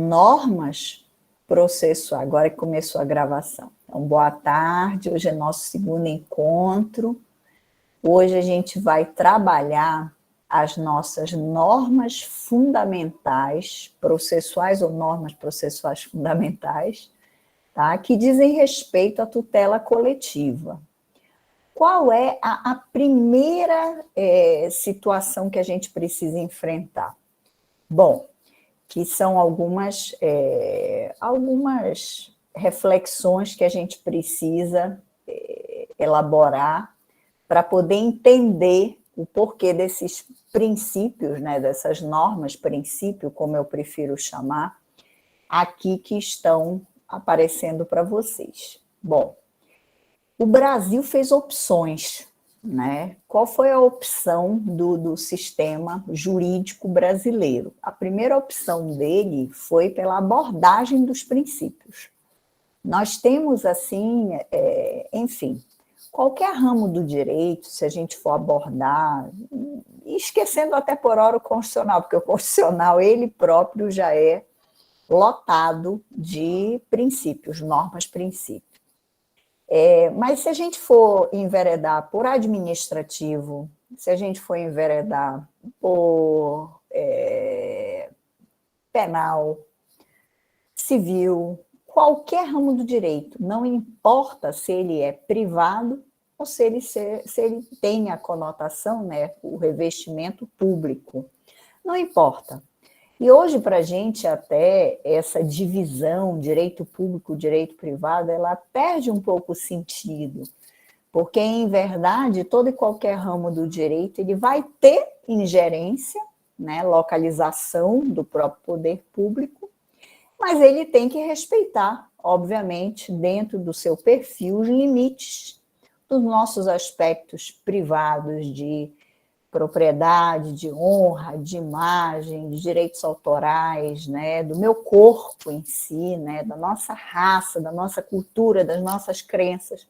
normas processuais. Agora que começou a gravação. Então, boa tarde, hoje é nosso segundo encontro. Hoje a gente vai trabalhar as nossas normas fundamentais, processuais ou normas processuais fundamentais, tá? Que dizem respeito à tutela coletiva. Qual é a primeira situação que a gente precisa enfrentar? Bom, que são algumas reflexões que a gente precisa elaborar para poder entender o porquê desses princípios, né, dessas normas, princípio, como eu prefiro chamar, aqui que estão aparecendo para vocês. Bom, o Brasil fez opções, né? Qual foi a opção do sistema jurídico brasileiro? A primeira opção dele foi pela abordagem dos princípios. Nós temos, assim, enfim, qualquer ramo do direito, se a gente for abordar, esquecendo até por hora o constitucional, porque o constitucional, ele próprio já é lotado de princípios, normas, princípios. Mas se a gente for enveredar por administrativo, se a gente for enveredar por penal, civil, qualquer ramo do direito, não importa se ele é privado ou se ele tem a conotação, né, o revestimento público, não importa. E hoje, para a gente, até essa divisão, direito público, direito privado, ela perde um pouco o sentido, porque, em verdade, todo e qualquer ramo do direito, ele vai ter ingerência, né, localização do próprio poder público, mas ele tem que respeitar, obviamente, dentro do seu perfil, os limites dos nossos aspectos privados de propriedade, de honra, de imagem, de direitos autorais, né, do meu corpo em si, né, da nossa raça, da nossa cultura, das nossas crenças.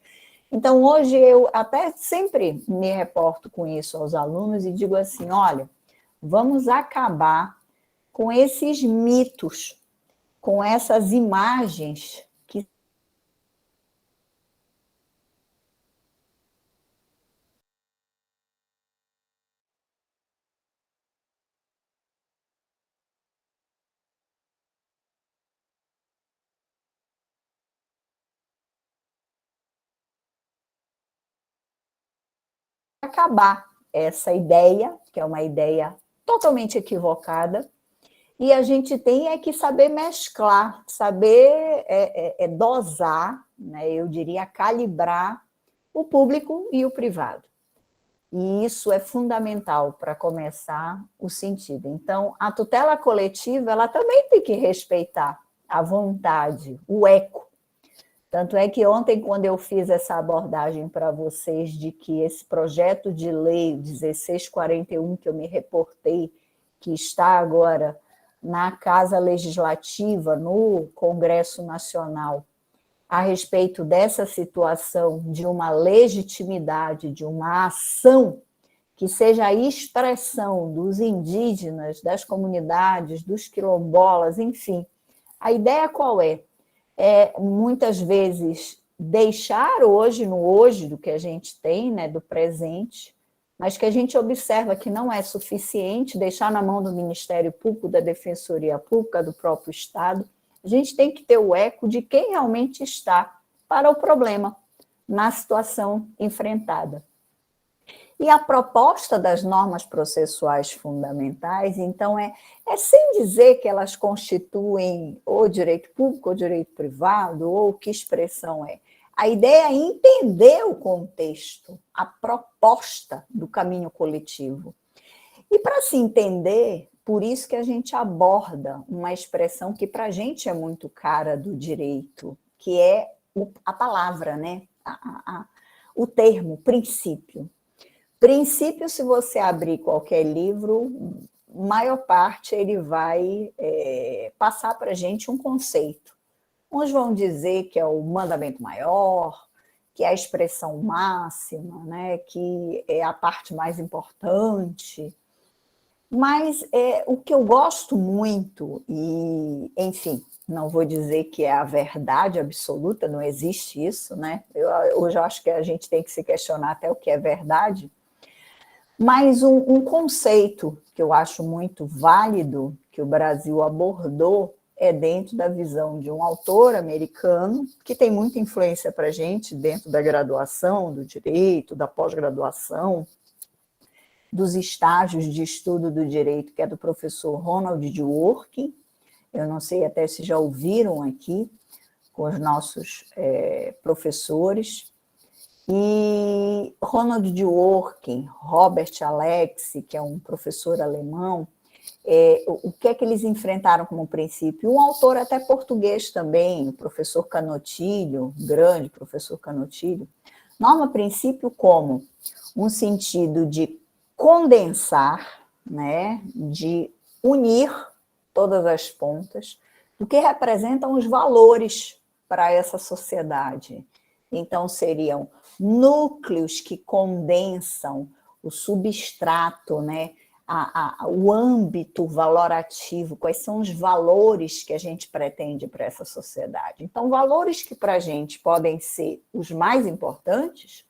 Então, hoje eu até sempre me reporto com isso aos alunos e digo assim, olha, vamos acabar com esses mitos, com essas imagens que acabar essa ideia, que é uma ideia totalmente equivocada, e a gente tem que saber mesclar, saber dosar, né, eu diria, calibrar o público e o privado. E isso é fundamental para começar o sentido. Então, a tutela coletiva, ela também tem que respeitar a vontade, o eco. Tanto é que ontem, quando eu fiz essa abordagem para vocês de que esse projeto de lei 1641, que eu me reportei, que está agora na Casa Legislativa, no Congresso Nacional, a respeito dessa situação de uma legitimidade, de uma ação que seja a expressão dos indígenas, das comunidades, dos quilombolas, enfim. A ideia qual é? Muitas vezes, deixar hoje, no hoje do que a gente tem, né, do presente, mas que a gente observa que não é suficiente, deixar na mão do Ministério Público, da Defensoria Pública, do próprio Estado. A gente tem que ter o eco de quem realmente está para o problema, na situação enfrentada. E a proposta das normas processuais fundamentais, então, é sem dizer que elas constituem ou direito público ou direito privado, ou que expressão é. A ideia é entender o contexto, a proposta do caminho coletivo. E para se entender, por isso que a gente aborda uma expressão que para a gente é muito cara do direito, que é a palavra, né? O termo, princípio. Princípio, se você abrir qualquer livro, maior parte ele vai passar para a gente um conceito. Uns vão dizer que é o mandamento maior, que é a expressão máxima, né, que é a parte mais importante. Mas o que eu gosto muito, e, enfim, não vou dizer que é a verdade absoluta, não existe isso, né? Hoje eu acho que a gente tem que se questionar até o que é verdade, mas um conceito que eu acho muito válido, que o Brasil abordou, é dentro da visão de um autor americano, que tem muita influência para a gente dentro da graduação, do direito, da pós-graduação, dos estágios de estudo do direito, que é do professor Ronald Dworkin. Eu não sei até se já ouviram aqui com os nossos professores. E Ronald Dworkin, Robert Alexi, que é um professor alemão, o que é que eles enfrentaram como princípio? Um autor até português também, o professor Canotilho, grande professor Canotilho, norma princípio como um sentido de condensar, né, de unir todas as pontas do que representam os valores para essa sociedade. Então, seriam núcleos que condensam o substrato, né, o âmbito valorativo, quais são os valores que a gente pretende para essa sociedade. Então, valores que para a gente podem ser os mais importantes,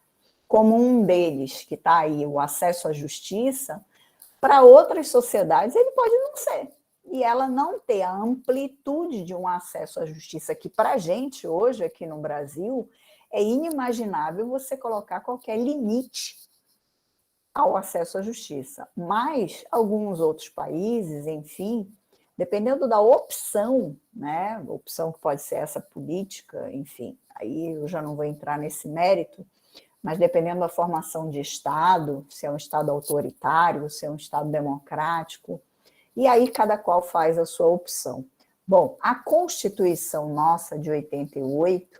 como um deles, que está aí, o acesso à justiça, para outras sociedades ele pode não ser. E ela não ter a amplitude de um acesso à justiça, que para a gente hoje, aqui no Brasil, é inimaginável você colocar qualquer limite ao acesso à justiça. Mas alguns outros países, enfim, dependendo da opção, né, opção que pode ser essa política, enfim, aí eu já não vou entrar nesse mérito, mas dependendo da formação de Estado, se é um Estado autoritário, se é um Estado democrático, e aí cada qual faz a sua opção. Bom, a Constituição nossa de 88,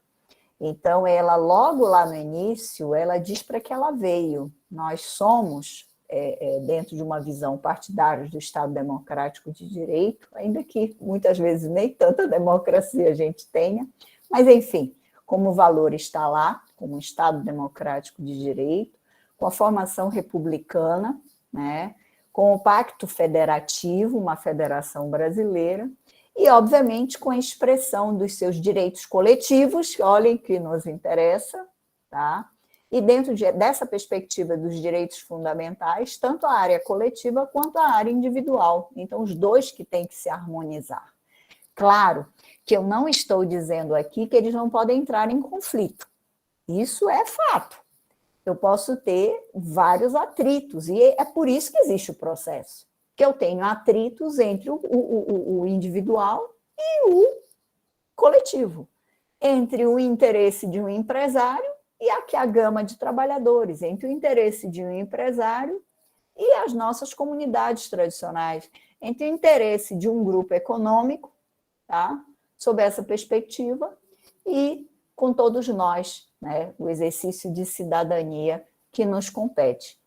então ela logo lá no início, ela diz para que ela veio. Nós somos, dentro de uma visão partidária do Estado democrático de direito, ainda que muitas vezes nem tanta democracia a gente tenha, mas enfim, como o valor está lá, como um Estado democrático de direito, com a formação republicana, né, com o Pacto Federativo, uma federação brasileira, e, obviamente, com a expressão dos seus direitos coletivos, olhem que nos interessa, tá? E dentro dessa perspectiva dos direitos fundamentais, tanto a área coletiva quanto a área individual. Então, os dois que têm que se harmonizar. Claro que eu não estou dizendo aqui que eles não podem entrar em conflito. Isso é fato. Eu posso ter vários atritos, e é por isso que existe o processo, que eu tenho atritos entre o individual e o coletivo, entre o interesse de um empresário e aqui a gama de trabalhadores, entre o interesse de um empresário e as nossas comunidades tradicionais, entre o interesse de um grupo econômico, tá? Sob essa perspectiva, e com todos nós, né, o exercício de cidadania que nos compete.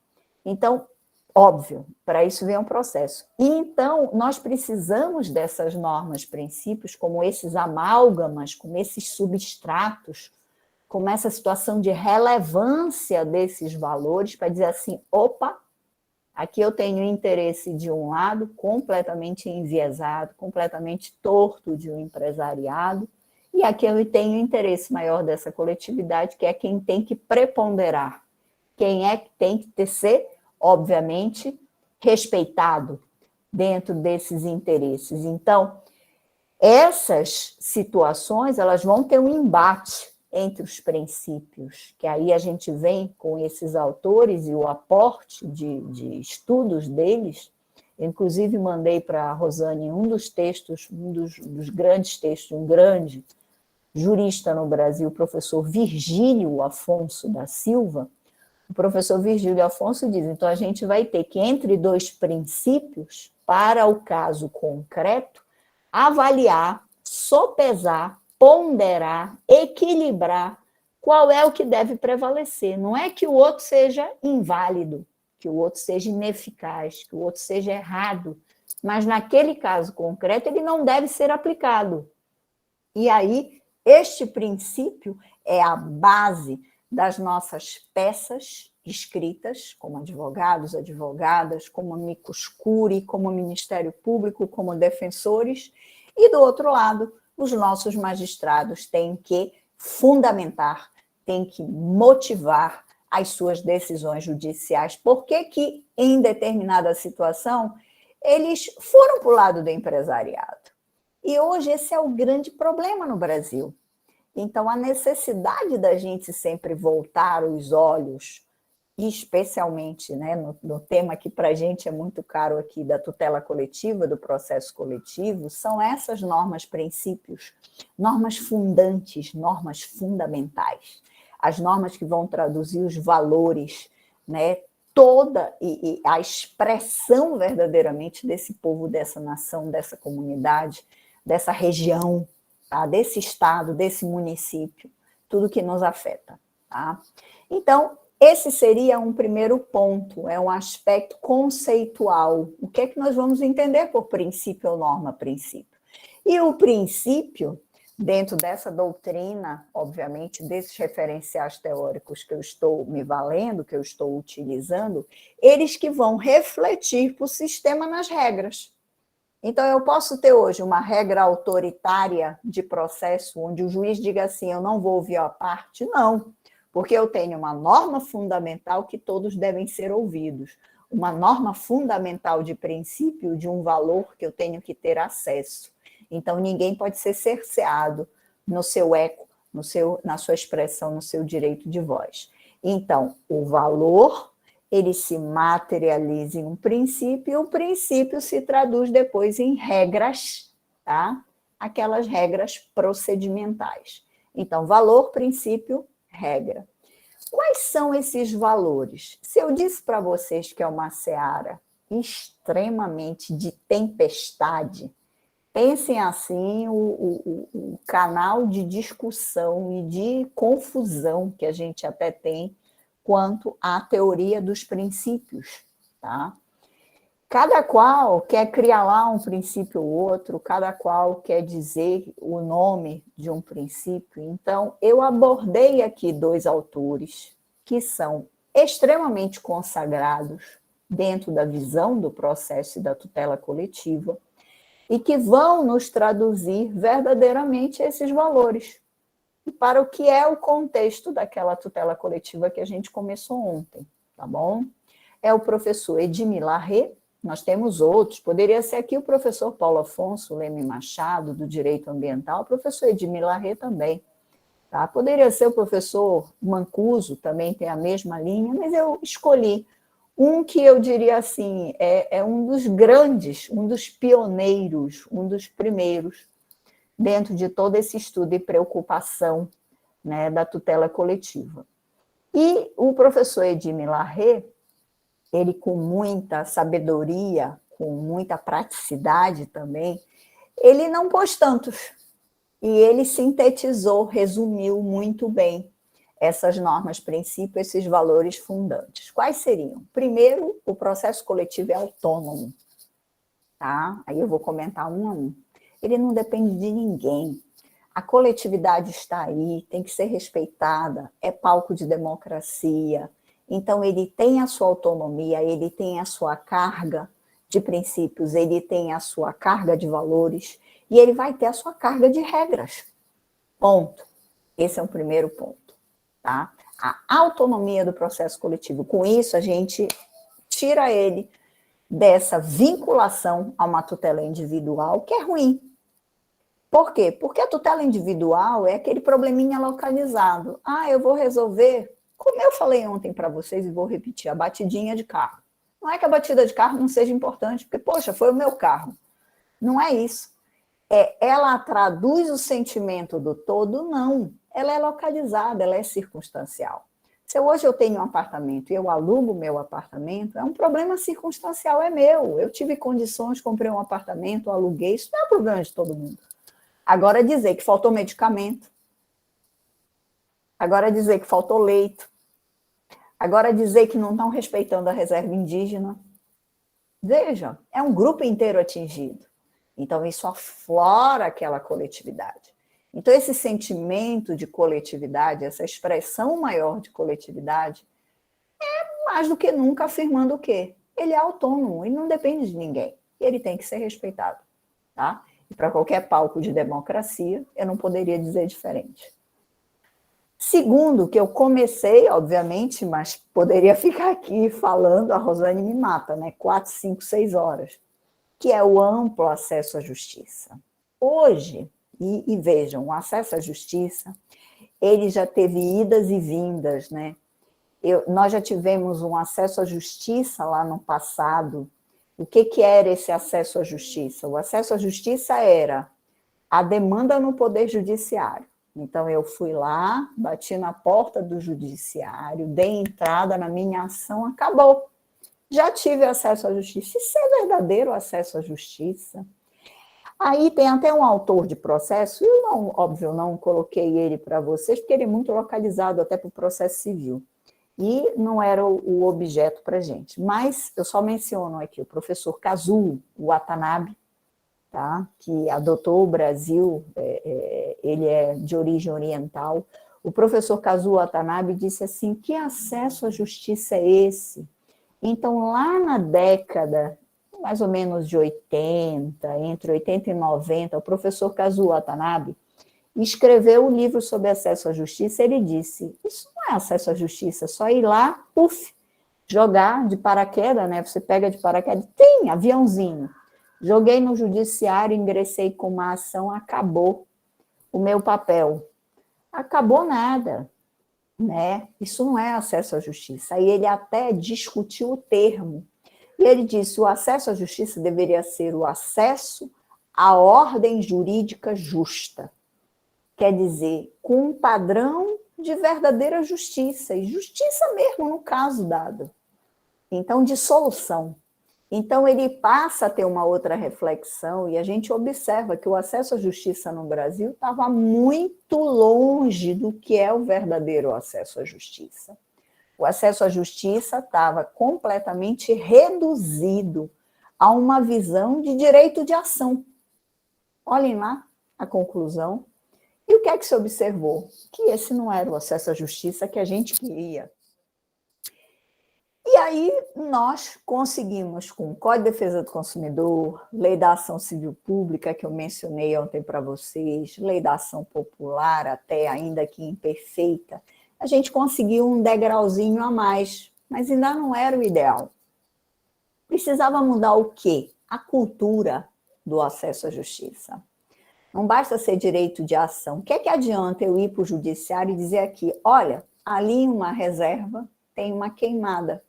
Então, óbvio, para isso vem um processo. E então, nós precisamos dessas normas, princípios, como esses amálgamas, como esses substratos, como essa situação de relevância desses valores, para dizer assim, opa, aqui eu tenho interesse de um lado, completamente enviesado, completamente torto de um empresariado, e aqui eu tenho interesse maior dessa coletividade, que é quem tem que preponderar, quem é que tem que ser, obviamente, respeitado dentro desses interesses. Então, essas situações, elas vão ter um embate entre os princípios, que aí a gente vem com esses autores e o aporte de estudos deles. Inclusive, mandei para a Rosane um dos textos, um dos grandes textos, um grande jurista no Brasil, o professor Virgílio Afonso da Silva. O professor Virgílio Afonso diz, então a gente vai ter que, entre dois princípios, para o caso concreto, avaliar, sopesar, ponderar, equilibrar qual é o que deve prevalecer. Não é que o outro seja inválido, que o outro seja ineficaz, que o outro seja errado, mas naquele caso concreto ele não deve ser aplicado. E aí, este princípio é a base das nossas peças escritas, como advogados, advogadas, como amicus curiae, como Ministério Público, como defensores, e do outro lado, os nossos magistrados têm que fundamentar, têm que motivar as suas decisões judiciais. Por que que, em determinada situação, eles foram para o lado do empresariado? E hoje esse é o grande problema no Brasil. Então, a necessidade da gente sempre voltar os olhos, especialmente, né, no tema que para a gente é muito caro aqui, da tutela coletiva, do processo coletivo, são essas normas, princípios, normas fundantes, normas fundamentais, as normas que vão traduzir os valores, né, toda e a expressão verdadeiramente desse povo, dessa nação, dessa comunidade, dessa região, tá? Desse estado, desse município, tudo que nos afeta. Tá? Então, esse seria um primeiro ponto, é um aspecto conceitual. O que é que nós vamos entender por princípio ou norma princípio? E o princípio, dentro dessa doutrina, obviamente, desses referenciais teóricos que eu estou me valendo, que eu estou utilizando, eles que vão refletir para o sistema nas regras. Então, eu posso ter hoje uma regra autoritária de processo, onde o juiz diga assim, eu não vou ouvir a parte? Não, porque eu tenho uma norma fundamental que todos devem ser ouvidos, uma norma fundamental de princípio, de um valor que eu tenho que ter acesso. Então, ninguém pode ser cerceado no seu eco, na sua expressão, no seu direito de voz. Então, o valor, ele se materializa em um princípio, e o princípio se traduz depois em regras, tá? Aquelas regras procedimentais. Então, valor, princípio, regra. Quais são esses valores? Se eu disse para vocês que é uma seara extremamente de tempestade, pensem assim o canal de discussão e de confusão que a gente até tem quanto à teoria dos princípios, tá? Cada qual quer criar lá um princípio ou outro, cada qual quer dizer o nome de um princípio. Então, eu abordei aqui 2 autores que são extremamente consagrados dentro da visão do processo e da tutela coletiva e que vão nos traduzir verdadeiramente esses valores para o que é o contexto daquela tutela coletiva que a gente começou ontem, tá bom? É o professor Edmir Larrey, nós temos outros, poderia ser aqui o professor Paulo Afonso Leme Machado, do Direito Ambiental, o professor Edmir Larrey também, tá? Poderia ser o professor Mancuso, também tem a mesma linha, mas eu escolhi um que eu diria assim, é um dos grandes, um dos pioneiros, um dos primeiros, dentro de todo esse estudo e preocupação, né, da tutela coletiva. E o professor Edmir Larrey, ele com muita sabedoria, com muita praticidade também, ele não pôs tantos, e ele sintetizou, resumiu muito bem essas normas, princípios, esses valores fundantes. Quais seriam? Primeiro, o processo coletivo é autônomo, tá? Aí eu vou comentar um a um. Ele não depende de ninguém. A coletividade está aí, tem que ser respeitada, é palco de democracia. Então, ele tem a sua autonomia, ele tem a sua carga de princípios, ele tem a sua carga de valores e ele vai ter a sua carga de regras. Ponto. Esse é o primeiro ponto. Tá? A autonomia do processo coletivo. Com isso, a gente tira ele dessa vinculação a uma tutela individual, que é ruim. Por quê? Porque a tutela individual é aquele probleminha localizado. Ah, eu vou resolver, como eu falei ontem para vocês e vou repetir, a batidinha de carro. Não é que a batida de carro não seja importante, porque, poxa, foi o meu carro. Não é isso. Ela traduz o sentimento do todo? Não. Ela é localizada, ela é circunstancial. Se hoje eu tenho um apartamento e eu alugo meu apartamento, é um problema circunstancial, é meu. Eu tive condições, comprei um apartamento, aluguei, isso não é problema de todo mundo. Agora dizer que faltou medicamento, agora dizer que faltou leito, agora dizer que não estão respeitando a reserva indígena. Veja, é um grupo inteiro atingido. Então, isso aflora aquela coletividade. Então, esse sentimento de coletividade, essa expressão maior de coletividade, é mais do que nunca afirmando o quê? Ele é autônomo e não depende de ninguém. E ele tem que ser respeitado, tá? E para qualquer palco de democracia, eu não poderia dizer diferente. Segundo, que eu comecei, obviamente, mas poderia ficar aqui falando, a Rosane me mata, né? 4, 5, 6 horas, que é o amplo acesso à justiça. Hoje, e vejam, o acesso à justiça, ele já teve idas e vindas, né? Nós já tivemos um acesso à justiça lá no passado. O que era esse acesso à justiça? O acesso à justiça era a demanda no Poder Judiciário. Então, eu fui lá, bati na porta do Judiciário, dei entrada na minha ação, acabou. Já tive acesso à justiça. Isso é verdadeiro acesso à justiça? Aí tem até um autor de processo, eu não, óbvio, não coloquei ele para vocês, porque ele é muito localizado até para o processo civil. E não era o objeto para a gente. Mas eu só menciono aqui o professor Kazuo Watanabe, tá? Que adotou o Brasil, ele é de origem oriental. O professor Kazuo Watanabe disse assim, que acesso à justiça é esse? Então, lá na década, mais ou menos de 80, entre 80 e 90, o professor Kazuo Watanabe escreveu um livro sobre acesso à justiça. Ele disse, isso não é acesso à justiça, é só ir lá, puf, jogar de paraquedas, né? Você pega de paraquedas, tem aviãozinho. Joguei no judiciário, ingressei com uma ação, acabou o meu papel. Acabou nada, né? Isso não é acesso à justiça. Aí ele até discutiu o termo. E ele disse, o acesso à justiça deveria ser o acesso à ordem jurídica justa. Quer dizer, com um padrão de verdadeira justiça, e justiça mesmo no caso dado. Então, de solução. Então, ele passa a ter uma outra reflexão, e a gente observa que o acesso à justiça no Brasil estava muito longe do que é o verdadeiro acesso à justiça. O acesso à justiça estava completamente reduzido a uma visão de direito de ação. Olhem lá a conclusão. E o que é que se observou? Que esse não era o acesso à justiça que a gente queria. E aí nós conseguimos, com o Código de Defesa do Consumidor, Lei da Ação Civil Pública, que eu mencionei ontem para vocês, Lei da Ação Popular, até ainda que imperfeita, a gente conseguiu um degrauzinho a mais, mas ainda não era o ideal. Precisava mudar o quê? A cultura do acesso à justiça. Não basta ser direito de ação. O que é que adianta eu ir para o judiciário e dizer aqui, olha, ali em uma reserva tem uma queimada,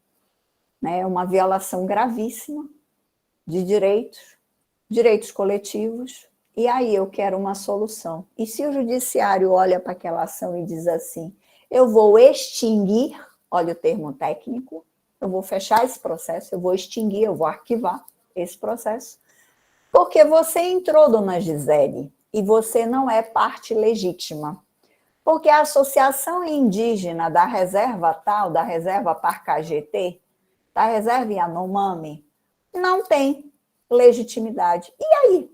né? Uma violação gravíssima de direitos coletivos, e aí eu quero uma solução. E se o judiciário olha para aquela ação e diz assim, eu vou extinguir, olha o termo técnico, eu vou fechar esse processo, eu vou extinguir, eu vou arquivar esse processo, porque você entrou, dona Gisele, e você não é parte legítima. Porque a Associação Indígena da Reserva tal, da Reserva Parcagê-T, da Reserva Yanomami, não tem legitimidade. E aí?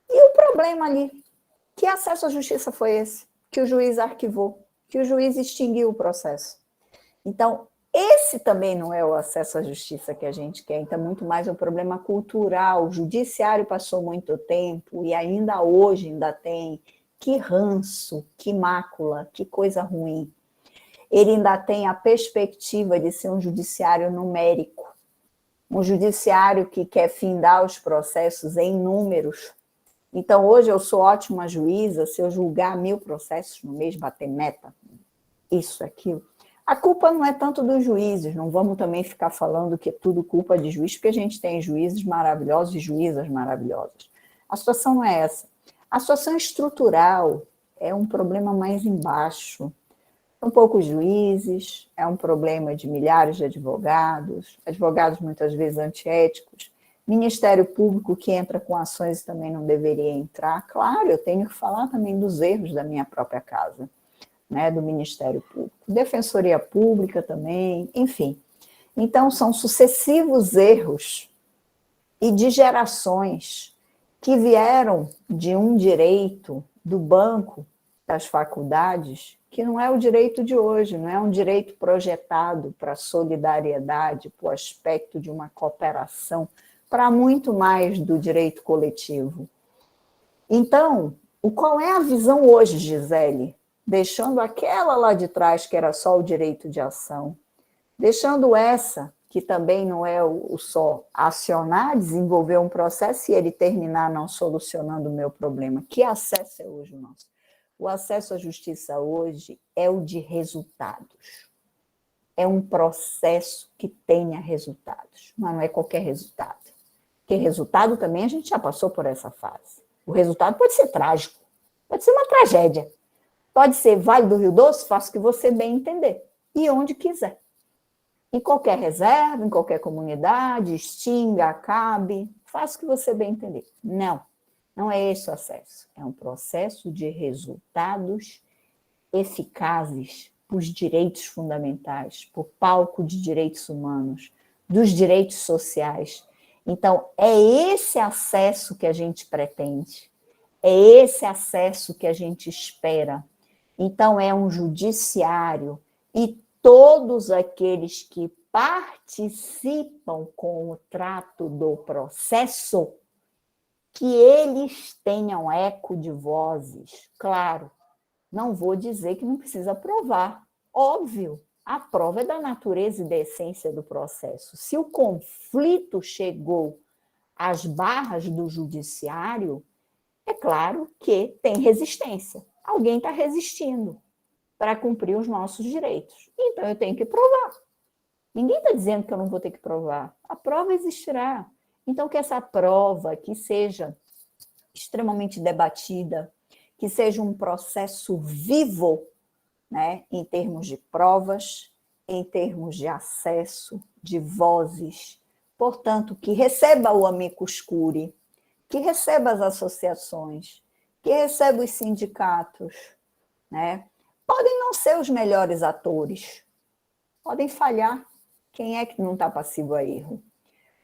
E o problema ali? Que acesso à justiça foi esse? Que o juiz arquivou, que o juiz extinguiu o processo. Então, esse também não é o acesso à justiça que a gente quer, então é muito mais um problema cultural. O judiciário passou muito tempo e ainda hoje ainda tem. Que ranço, que mácula, que coisa ruim. Ele ainda tem a perspectiva de ser um judiciário numérico, um judiciário que quer findar os processos em números. Então, hoje eu sou ótima juíza se eu julgar 1000 processos no mês, bater meta, isso, aquilo. A culpa não é tanto dos juízes, não vamos também ficar falando que é tudo culpa de juiz, porque a gente tem juízes maravilhosos e juízas maravilhosas. A situação não é essa. A situação estrutural é um problema mais embaixo. São poucos juízes, é um problema de milhares de advogados, advogados muitas vezes antiéticos, Ministério Público que entra com ações e também não deveria entrar. Claro, eu tenho que falar também dos erros da minha própria casa, né, do Ministério Público. Defensoria Pública também, enfim. Então, são sucessivos erros e de gerações que vieram de um direito do banco das faculdades, que não é o direito de hoje, não é um direito projetado para a solidariedade, para o aspecto de uma cooperação, para muito mais do direito coletivo. Então, qual é a visão hoje, Gisele? Deixando aquela lá de trás, que era só o direito de ação, deixando essa, que também não é o só acionar, desenvolver um processo e ele terminar não solucionando o meu problema. Que acesso é hoje o nosso? O acesso à justiça hoje é o de resultados. É um processo que tenha resultados, mas não é qualquer resultado. Porque resultado também a gente já passou por essa fase. O resultado pode ser trágico, pode ser uma tragédia, pode ser Vale do Rio Doce, faça o que você bem entender, e onde quiser. Em qualquer reserva, em qualquer comunidade, extinga, acabe, faça o que você bem entender. Não, não é esse o acesso. É um processo de resultados eficazes para os direitos fundamentais, para o palco de direitos humanos, dos direitos sociais. Então, é esse acesso que a gente pretende, é esse acesso que a gente espera. Então, é um judiciário e todos aqueles que participam com o trato do processo, que eles tenham eco de vozes. Claro, não vou dizer que não precisa provar. Óbvio, a prova é da natureza e da essência do processo. Se o conflito chegou às barras do judiciário, é claro que tem resistência. Alguém está resistindo para cumprir os nossos direitos. Então, eu tenho que provar. Ninguém está dizendo que eu não vou ter que provar. A prova existirá. Então, que essa prova que seja extremamente debatida, que seja um processo vivo, né, em termos de provas, em termos de acesso, de vozes. Portanto, que receba o amicus curiae, que receba as associações, que receba os sindicatos, né? Podem não ser os melhores atores, podem falhar, quem é que não está passivo a erro?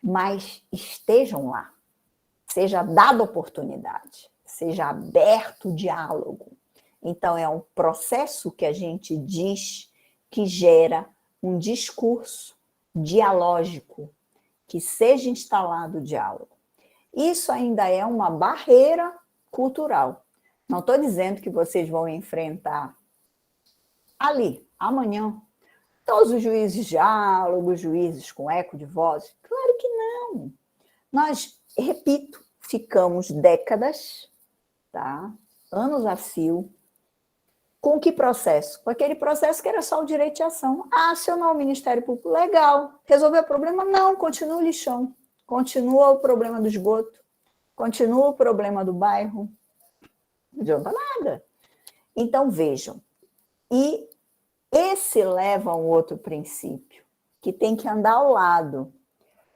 Mas estejam lá, seja dada oportunidade, seja aberto o diálogo. Então, é um processo que a gente diz que gera um discurso dialógico, que seja instalado o diálogo. Isso ainda é uma barreira cultural. Não estou dizendo que vocês vão enfrentar ali, amanhã, todos os juízes de diálogo, juízes com eco de voz. Claro que não. Nós, repito, ficamos décadas, tá? Anos a fio. Com que processo? Com aquele processo que era só o direito de ação. Ah, acionou o Ministério Público, legal. Resolveu o problema? Não, continua o lixão. Continua o problema do esgoto. Continua o problema do bairro. Não adianta nada. Então, vejam. E esse leva a um outro princípio, que tem que andar ao lado.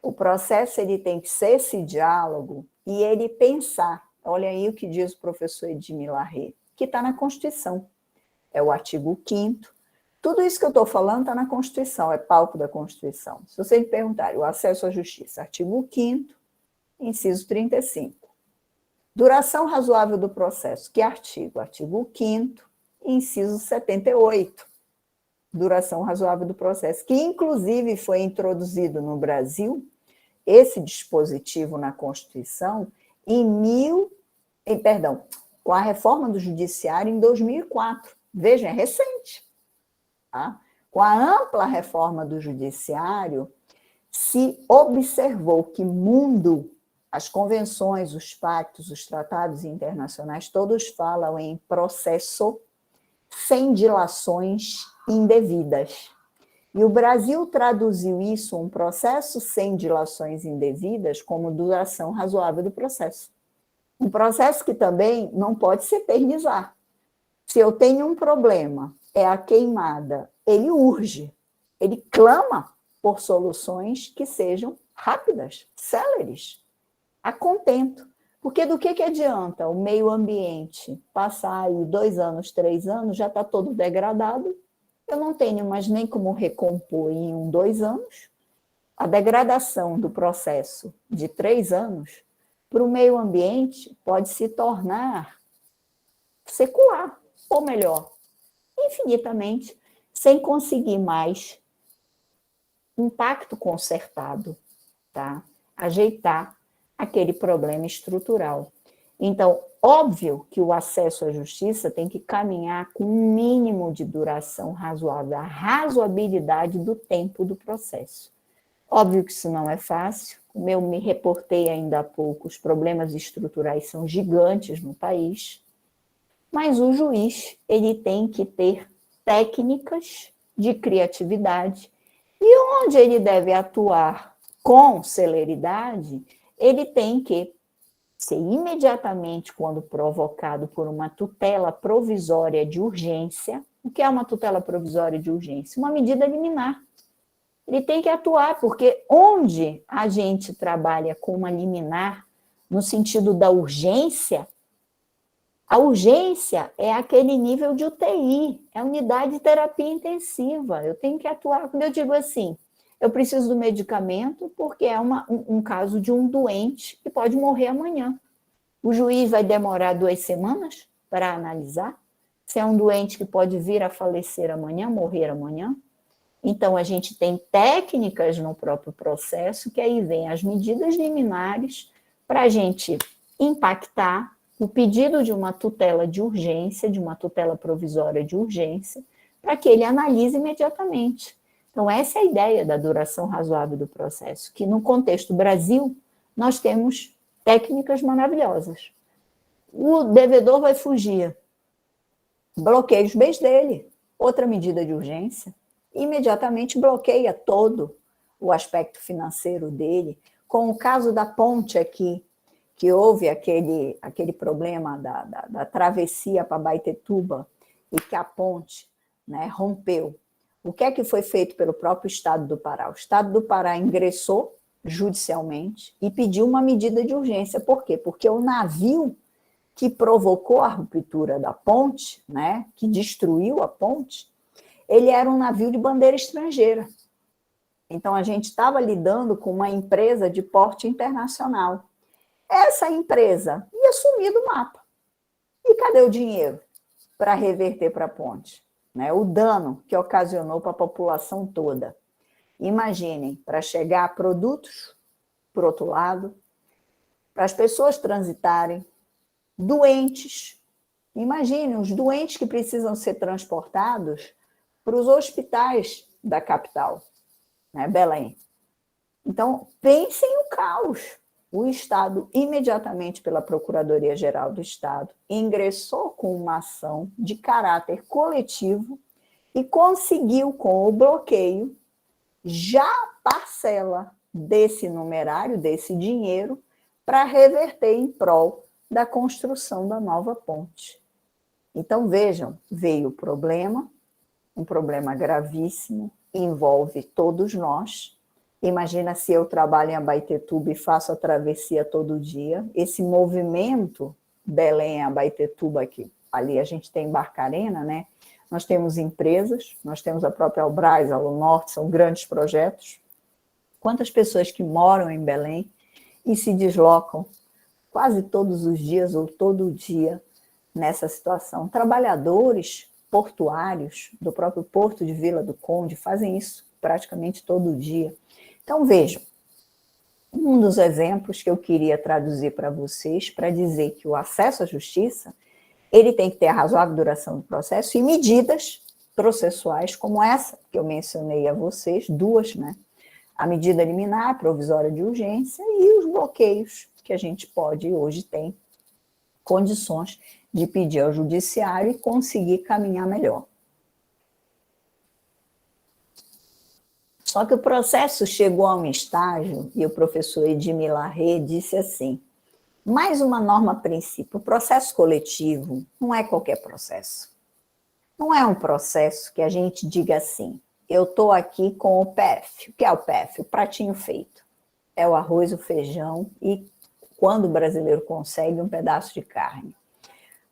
O processo ele tem que ser esse diálogo e ele pensar. Olha aí o que diz o professor Edmir Larrey, que está na Constituição. É o artigo 5º. Tudo isso que eu estou falando está na Constituição, é palco da Constituição. Se vocês me perguntarem, o acesso à justiça, artigo 5º, inciso 35. Duração razoável do processo, que artigo? Artigo 5º, inciso 78. Duração razoável do processo, que inclusive foi introduzido no Brasil, esse dispositivo na Constituição, com a reforma do Judiciário em 2004. Vejam, é recente. Tá? Com a ampla reforma do Judiciário, se observou que as convenções, os pactos, os tratados internacionais, todos falam em processo sem dilações indevidas. E o Brasil traduziu isso, um processo sem dilações indevidas, como duração razoável do processo. Um processo que também não pode se eternizar. Se eu tenho um problema, é a queimada, ele urge, ele clama por soluções que sejam rápidas, céleres, a contento. Porque do que adianta o meio ambiente passar aí 2 anos, 3 anos, já está todo degradado, eu não tenho mais nem como recompor em 2 anos. A degradação do processo de 3 anos para o meio ambiente pode se tornar secular, ou melhor, infinitamente, sem conseguir mais impacto consertado, tá? Ajeitar aquele problema estrutural. Então, óbvio que o acesso à justiça tem que caminhar com um mínimo de duração razoável, a razoabilidade do tempo do processo. Óbvio que isso não é fácil, como eu me reportei ainda há pouco, os problemas estruturais são gigantes no país, mas o juiz ele tem que ter técnicas de criatividade e onde ele deve atuar com celeridade, ele tem que ser imediatamente, quando provocado por uma tutela provisória de urgência. O que é uma tutela provisória de urgência? Uma medida liminar. Ele tem que atuar, porque onde a gente trabalha com uma liminar, no sentido da urgência, a urgência é aquele nível de UTI, é a unidade de terapia intensiva. Eu tenho que atuar. Quando eu digo assim, eu preciso do medicamento porque é um caso de um doente que pode morrer amanhã. O juiz vai demorar 2 semanas para analisar se é um doente que pode vir a falecer amanhã, morrer amanhã. Então, a gente tem técnicas no próprio processo, que aí vem as medidas liminares para a gente impactar o pedido de uma tutela de urgência, de uma tutela provisória de urgência, para que ele analise imediatamente. Então, essa é a ideia da duração razoável do processo, que no contexto Brasil, nós temos técnicas maravilhosas. O devedor vai fugir, bloqueia os bens dele, outra medida de urgência, imediatamente bloqueia todo o aspecto financeiro dele. Com o caso da ponte aqui, que houve aquele problema da travessia para Baetetuba e que a ponte, né, rompeu. O que é que foi feito pelo próprio Estado do Pará? O Estado do Pará ingressou judicialmente e pediu uma medida de urgência. Por quê? Porque o navio que provocou a ruptura da ponte, né, que destruiu a ponte, ele era um navio de bandeira estrangeira. Então, a gente estava lidando com uma empresa de porte internacional. Essa empresa ia sumir do mapa. E cadê o dinheiro para reverter para a ponte? Né? O dano que ocasionou para a população toda. Imaginem, para chegar produtos, por outro lado, para as pessoas transitarem, doentes. Imaginem os doentes que precisam ser transportados para os hospitais da capital, né, Belém. Então, pensem no caos. O Estado, imediatamente pela Procuradoria-Geral do Estado, ingressou com uma ação de caráter coletivo e conseguiu, com o bloqueio, já parcela desse numerário, desse dinheiro, para reverter em prol da construção da nova ponte. Então, vejam, veio o problema, um problema gravíssimo, envolve todos nós. Imagina se eu trabalho em Abaetetuba e faço a travessia todo dia. Esse movimento Belém-Abaetetuba, aqui, ali a gente tem Barcarena, né? Nós temos empresas, nós temos a própria Albrás, Alunorte, são grandes projetos. Quantas pessoas que moram em Belém e se deslocam quase todos os dias ou todo dia nessa situação? Trabalhadores portuários do próprio Porto de Vila do Conde fazem isso praticamente todo dia. Então, vejam, um dos exemplos que eu queria traduzir para vocês, para dizer que o acesso à justiça, ele tem que ter a razoável duração do processo e medidas processuais como essa que eu mencionei a vocês, 2, né? A medida liminar, a provisória de urgência e os bloqueios que a gente pode, hoje tem condições de pedir ao judiciário e conseguir caminhar melhor. Só que o processo chegou a um estágio, e o professor Edmir Larrey disse assim, mais uma norma princípio, o processo coletivo não é qualquer processo. Não é um processo que a gente diga assim, eu estou aqui com o PF. O que é o PF? O pratinho feito. É o arroz, o feijão e, quando o brasileiro consegue, um pedaço de carne.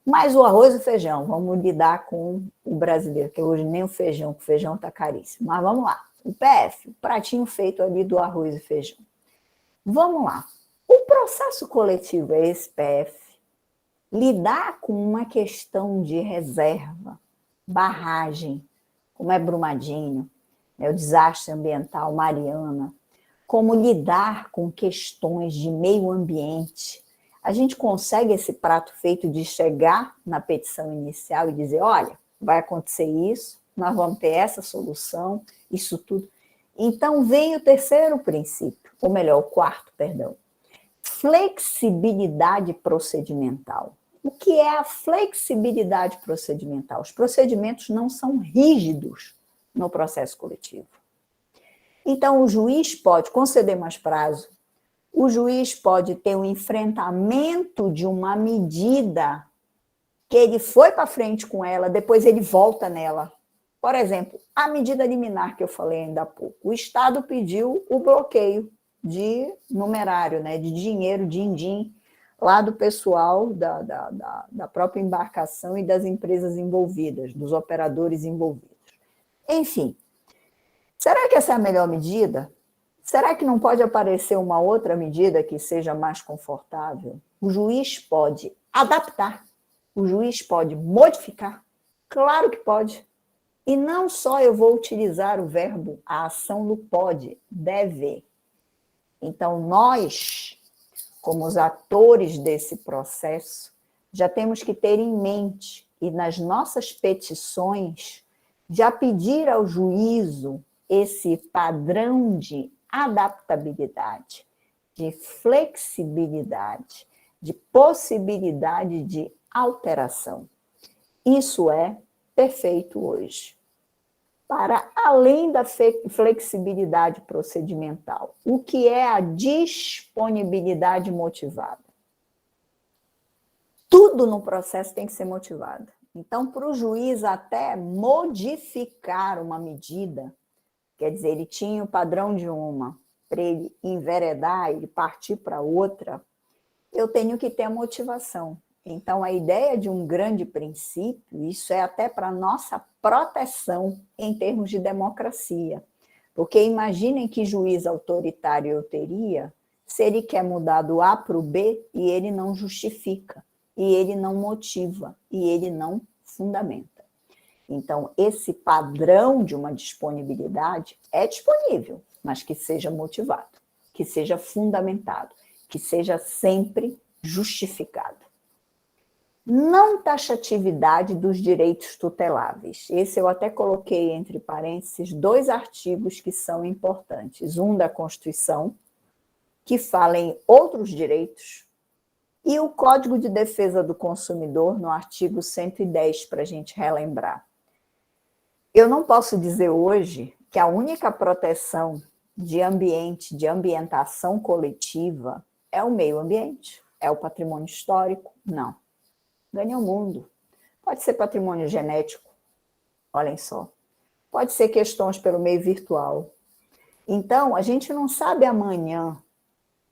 Mas o arroz e o feijão, vamos lidar com o brasileiro, que hoje nem o feijão está caríssimo. Mas vamos lá. O PF, o pratinho feito ali do arroz e feijão. Vamos lá. O processo coletivo é esse PF. Lidar com uma questão de reserva, barragem, como é Brumadinho, né, o desastre ambiental, Mariana, como lidar com questões de meio ambiente. A gente consegue esse prato feito de chegar na petição inicial e dizer, olha, vai acontecer isso, nós vamos ter essa solução, isso tudo. Então, vem o terceiro princípio, ou melhor, o quarto, perdão. Flexibilidade procedimental. O que é a flexibilidade procedimental? Os procedimentos não são rígidos no processo coletivo. Então, o juiz pode conceder mais prazo, o juiz pode ter um enfrentamento de uma medida que ele foi para frente com ela, depois ele volta nela. Por exemplo, a medida liminar que eu falei ainda há pouco. O Estado pediu o bloqueio de numerário, né, de dinheiro, din-din, lá do pessoal da própria embarcação e das empresas envolvidas, dos operadores envolvidos. Enfim, será que essa é a melhor medida? Será que não pode aparecer uma outra medida que seja mais confortável? O juiz pode adaptar, o juiz pode modificar? Claro que pode. E não só eu vou utilizar o verbo, a ação do pode, deve. Então, nós, como os atores desse processo, já temos que ter em mente, e nas nossas petições, já pedir ao juízo esse padrão de adaptabilidade, de flexibilidade, de possibilidade de alteração. Isso é perfeito hoje. Para além da flexibilidade procedimental, o que é a disponibilidade motivada? Tudo no processo tem que ser motivado. Então, para o juiz até modificar uma medida, quer dizer, ele tinha o padrão de uma, para ele enveredar, ele partir para outra, eu tenho que ter a motivação. Então, a ideia de um grande princípio, isso é até para a nossa proteção em termos de democracia. Porque imaginem que juiz autoritário eu teria se ele quer mudar do A para o B e ele não justifica, e ele não motiva, e ele não fundamenta. Então, esse padrão de uma disponibilidade é disponível, mas que seja motivado, que seja fundamentado, que seja sempre justificado. Não taxatividade dos direitos tuteláveis. Esse eu até coloquei entre parênteses 2 artigos que são importantes. Um da Constituição, que fala em outros direitos, e o Código de Defesa do Consumidor, no artigo 110, para a gente relembrar. Eu não posso dizer hoje que a única proteção de ambiente, de ambientação coletiva, é o meio ambiente, é o patrimônio histórico, não. Ganha o mundo. Pode ser patrimônio genético, olhem só. Pode ser questões pelo meio virtual. Então, a gente não sabe amanhã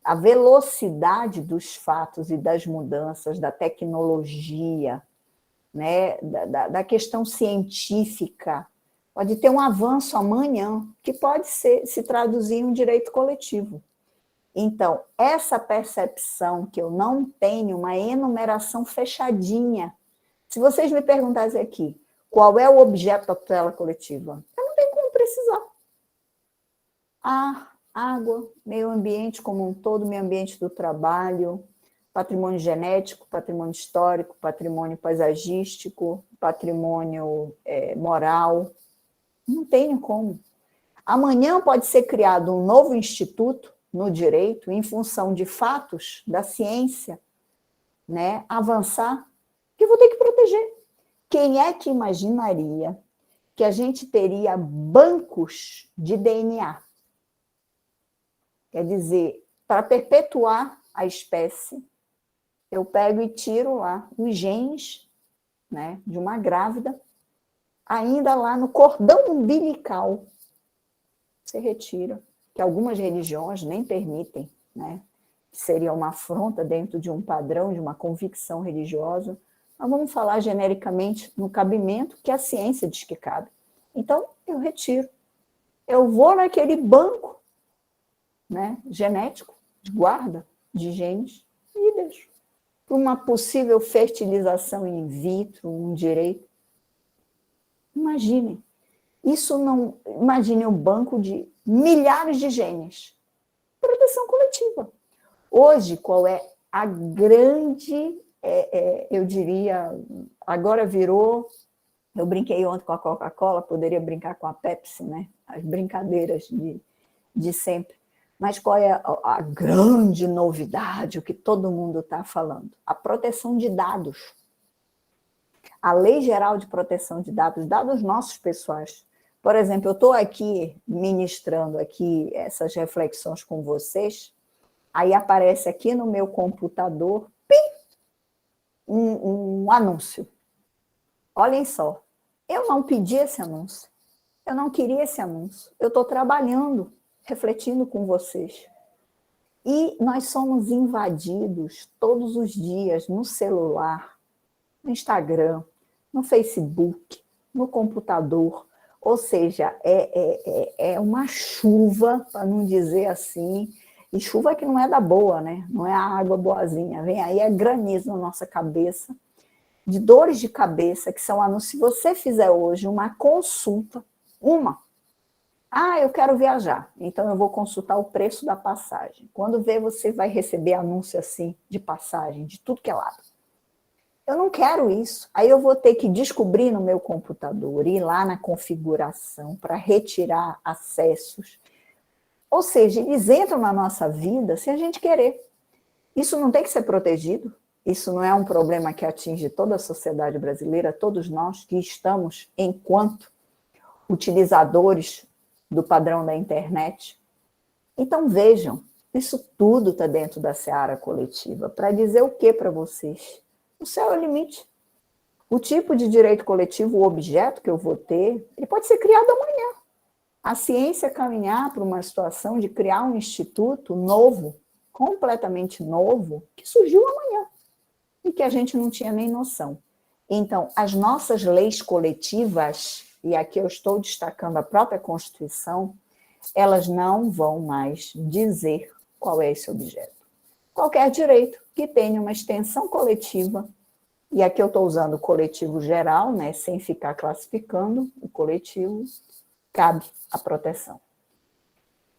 a velocidade dos fatos e das mudanças, da tecnologia, né, da questão científica. Pode ter um avanço amanhã, que pode se traduzir em um direito coletivo. Então, essa percepção que eu não tenho uma enumeração fechadinha. Se vocês me perguntassem aqui, qual é o objeto da tutela coletiva? Eu não tenho como precisar. Ar, água, meio ambiente como um todo, meio ambiente do trabalho, patrimônio genético, patrimônio histórico, patrimônio paisagístico, patrimônio moral. Não tenho como. Amanhã pode ser criado um novo instituto no direito, em função de fatos da ciência, né, avançar, que eu vou ter que proteger. Quem é que imaginaria que a gente teria bancos de DNA? Quer dizer, para perpetuar a espécie, eu pego e tiro lá os genes, né, de uma grávida, ainda lá no cordão umbilical, você retira, que algumas religiões nem permitem, né? Seria uma afronta dentro de um padrão, de uma convicção religiosa. Mas vamos falar genericamente no cabimento que a ciência diz que cabe. Então, eu retiro. Eu vou naquele banco, né, genético, de guarda de genes, e deixo. Para uma possível fertilização in vitro, um direito. Imaginem. Isso não... Imagine um banco de milhares de genes. Proteção coletiva. Hoje, qual é a grande, eu diria, agora virou... Eu brinquei ontem com a Coca-Cola, poderia brincar com a Pepsi, né? As brincadeiras de sempre. Mas qual é a grande novidade, o que todo mundo está falando? A proteção de dados. A Lei Geral de Proteção de Dados, dados nossos pessoais. Por exemplo, eu estou aqui ministrando aqui essas reflexões com vocês, aí aparece aqui no meu computador, um anúncio. Olhem só, eu não pedi esse anúncio, eu não queria esse anúncio, eu estou trabalhando, refletindo com vocês. E nós somos invadidos todos os dias no celular, no Instagram, no Facebook, no computador, ou seja, é uma chuva, para não dizer assim, e chuva que não é da boa, né? Não é a água boazinha, vem aí granizo na nossa cabeça, de dores de cabeça, que são anúncios. Se você fizer hoje uma consulta, eu quero viajar, então eu vou consultar o preço da passagem. Quando vê, você vai receber anúncio assim, de passagem, de tudo que é lado. Eu não quero isso. Aí eu vou ter que descobrir no meu computador, ir lá na configuração para retirar acessos. Ou seja, eles entram na nossa vida se a gente querer. Isso não tem que ser protegido. Isso não é um problema que atinge toda a sociedade brasileira, todos nós que estamos, enquanto utilizadores do padrão da internet. Então, vejam, isso tudo está dentro da seara coletiva. Para dizer o que para vocês? O céu é o limite. O tipo de direito coletivo, o objeto que eu vou ter, ele pode ser criado amanhã. A ciência caminhar para uma situação de criar um instituto novo, completamente novo, que surgiu amanhã e que a gente não tinha nem noção. Então, as nossas leis coletivas, e aqui eu estou destacando a própria Constituição, elas não vão mais dizer qual é esse objeto. Qualquer direito que tenha uma extensão coletiva, e aqui eu estou usando o coletivo geral, né, sem ficar classificando o coletivo, cabe a proteção.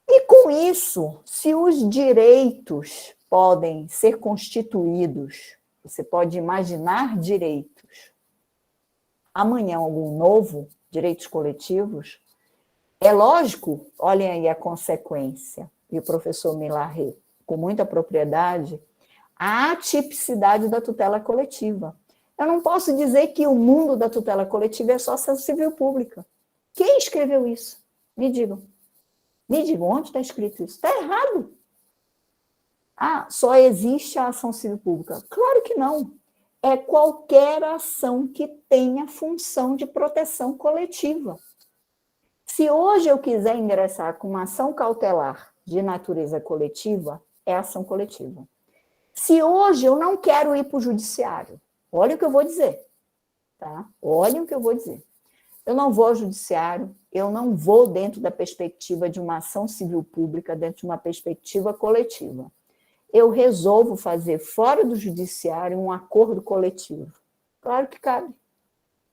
E com isso, se os direitos podem ser constituídos, você pode imaginar direitos, amanhã algum novo, direitos coletivos, é lógico, olhem aí a consequência, e o professor Milarré, com muita propriedade, a atipicidade da tutela coletiva. Eu não posso dizer que o mundo da tutela coletiva é só ação civil pública. Quem escreveu isso? Me digam. Me digam, onde está escrito isso? Está errado. Só existe a ação civil pública. Claro que não. É qualquer ação que tenha função de proteção coletiva. Se hoje eu quiser ingressar com uma ação cautelar de natureza coletiva, é ação coletiva. Se hoje eu não quero ir para o judiciário, olha o que eu vou dizer, tá? Olha o que eu vou dizer. Eu não vou ao judiciário, eu não vou dentro da perspectiva de uma ação civil pública, dentro de uma perspectiva coletiva. Eu resolvo fazer fora do judiciário um acordo coletivo. Claro que cabe.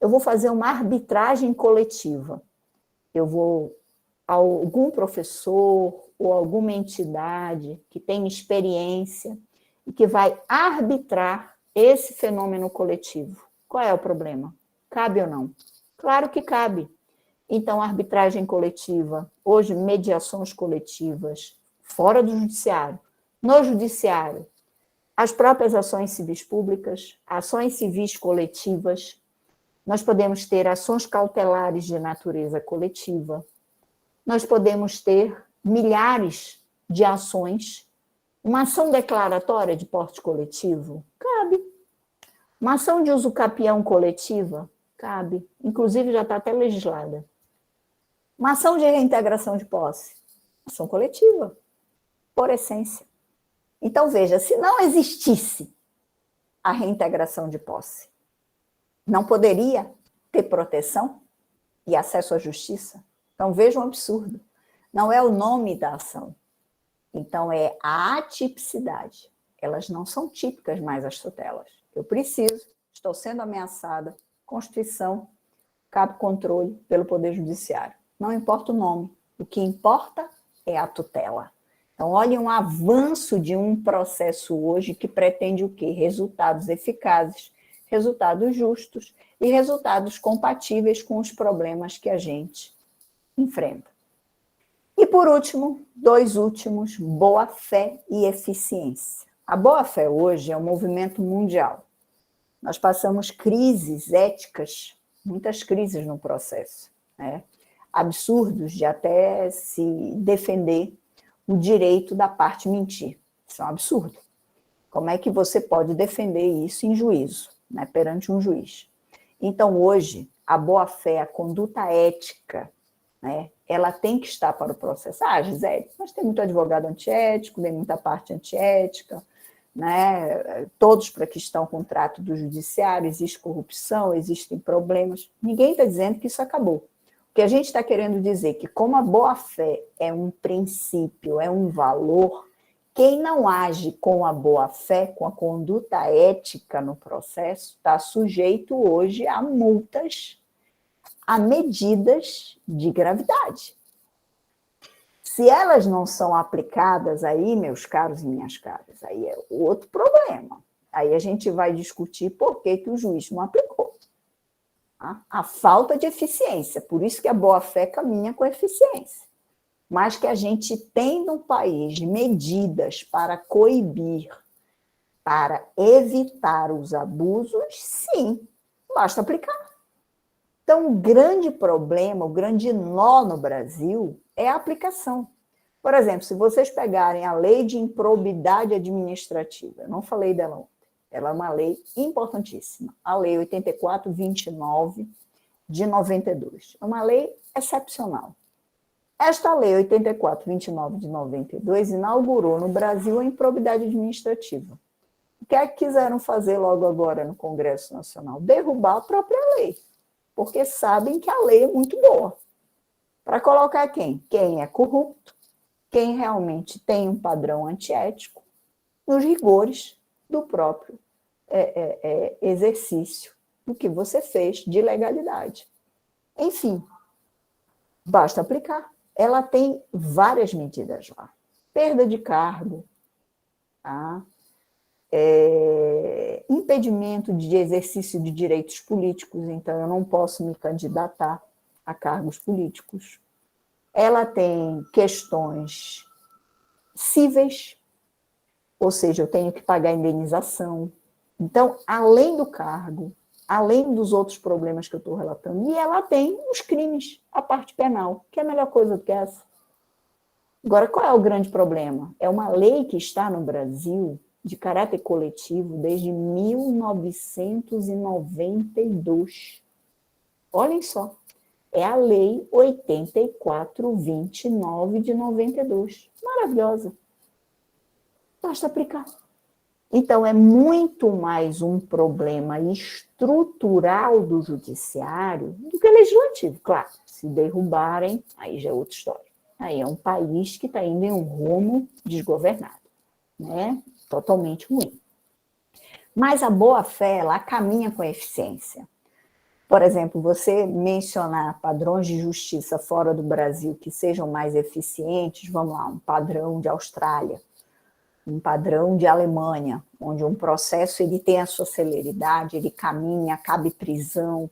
Eu vou fazer uma arbitragem coletiva. Eu vou a algum professor ou alguma entidade que tem experiência e que vai arbitrar esse fenômeno coletivo. Qual é o problema? Cabe ou não? Claro que cabe. Então, arbitragem coletiva, hoje, mediações coletivas, fora do judiciário, no judiciário, as próprias ações civis públicas, ações civis coletivas, nós podemos ter ações cautelares de natureza coletiva, nós podemos ter milhares de ações. Uma ação declaratória de porte coletivo? Cabe. Uma ação de uso capião coletiva? Cabe. Inclusive, já está até legislada. Uma ação de reintegração de posse? Ação coletiva, por essência. Então, veja, se não existisse a reintegração de posse, não poderia ter proteção e acesso à justiça? Então, veja um absurdo. Não é o nome da ação. Então, é a atipicidade. Elas não são típicas mais as tutelas. Eu preciso, estou sendo ameaçada, Constituição, cabe controle pelo Poder Judiciário. Não importa o nome, o que importa é a tutela. Então, olha um avanço de um processo hoje que pretende o quê? Resultados eficazes, resultados justos e resultados compatíveis com os problemas que a gente enfrenta. E, por último, dois últimos, boa-fé e eficiência. A boa-fé hoje é um movimento mundial. Nós passamos crises éticas, muitas crises no processo, né? Absurdos de até se defender o direito da parte mentir. Isso é um absurdo. Como é que você pode defender isso em juízo, né, perante um juiz? Então, hoje, a boa-fé, a conduta ética, né, ela tem que estar para o processo. Ah, Gisele, mas tem muito advogado antiético, tem muita parte antiética, né, todos para que estão com o trato do judiciário, existe corrupção, existem problemas. Ninguém está dizendo que isso acabou. O que a gente está querendo dizer é que, como a boa-fé é um princípio, é um valor, quem não age com a boa-fé, com a conduta ética no processo, está sujeito hoje a multas, a medidas de gravidade. Se elas não são aplicadas aí, meus caros e minhas caras, aí é outro problema. Aí a gente vai discutir por que o juiz não aplicou. A falta de eficiência, por isso que a boa-fé caminha com a eficiência. Mas que a gente tem no país medidas para coibir, para evitar os abusos, sim, basta aplicar. Então, o grande problema, o grande nó no Brasil é a aplicação. Por exemplo, se vocês pegarem a lei de improbidade administrativa, eu não falei dela ontem, ela é uma lei importantíssima, a lei 8429 de 92. É uma lei excepcional. Esta lei 8429 de 92 inaugurou no Brasil a improbidade administrativa. O que é que quiseram fazer logo agora no Congresso Nacional? Derrubar a própria lei, porque sabem que a lei é muito boa. Para colocar quem? Quem é corrupto, quem realmente tem um padrão antiético, nos rigores do próprio exercício do que você fez de legalidade. Enfim, basta aplicar. Ela tem várias medidas lá. Perda de cargo, tá? Impedimento de exercício de direitos políticos, então eu não posso me candidatar a cargos políticos. Ela tem questões cíveis, ou seja, eu tenho que pagar indenização. Então, além do cargo, além dos outros problemas que eu estou relatando, e ela tem os crimes, a parte penal, que é a melhor coisa do que essa. Agora, qual é o grande problema? É uma lei que está no Brasil de caráter coletivo desde 1992. Olhem só, é a lei 8429 de 92. Maravilhosa. Basta aplicar. Então, é muito mais um problema estrutural do judiciário do que legislativo. Claro, se derrubarem, aí já é outra história. Aí é um país que está indo em um rumo desgovernado, né? Totalmente ruim. Mas a boa-fé, ela caminha com a eficiência. Por exemplo, você mencionar padrões de justiça fora do Brasil que sejam mais eficientes, vamos lá, um padrão de Austrália, um padrão de Alemanha, onde um processo ele tem a sua celeridade, ele caminha, cabe prisão,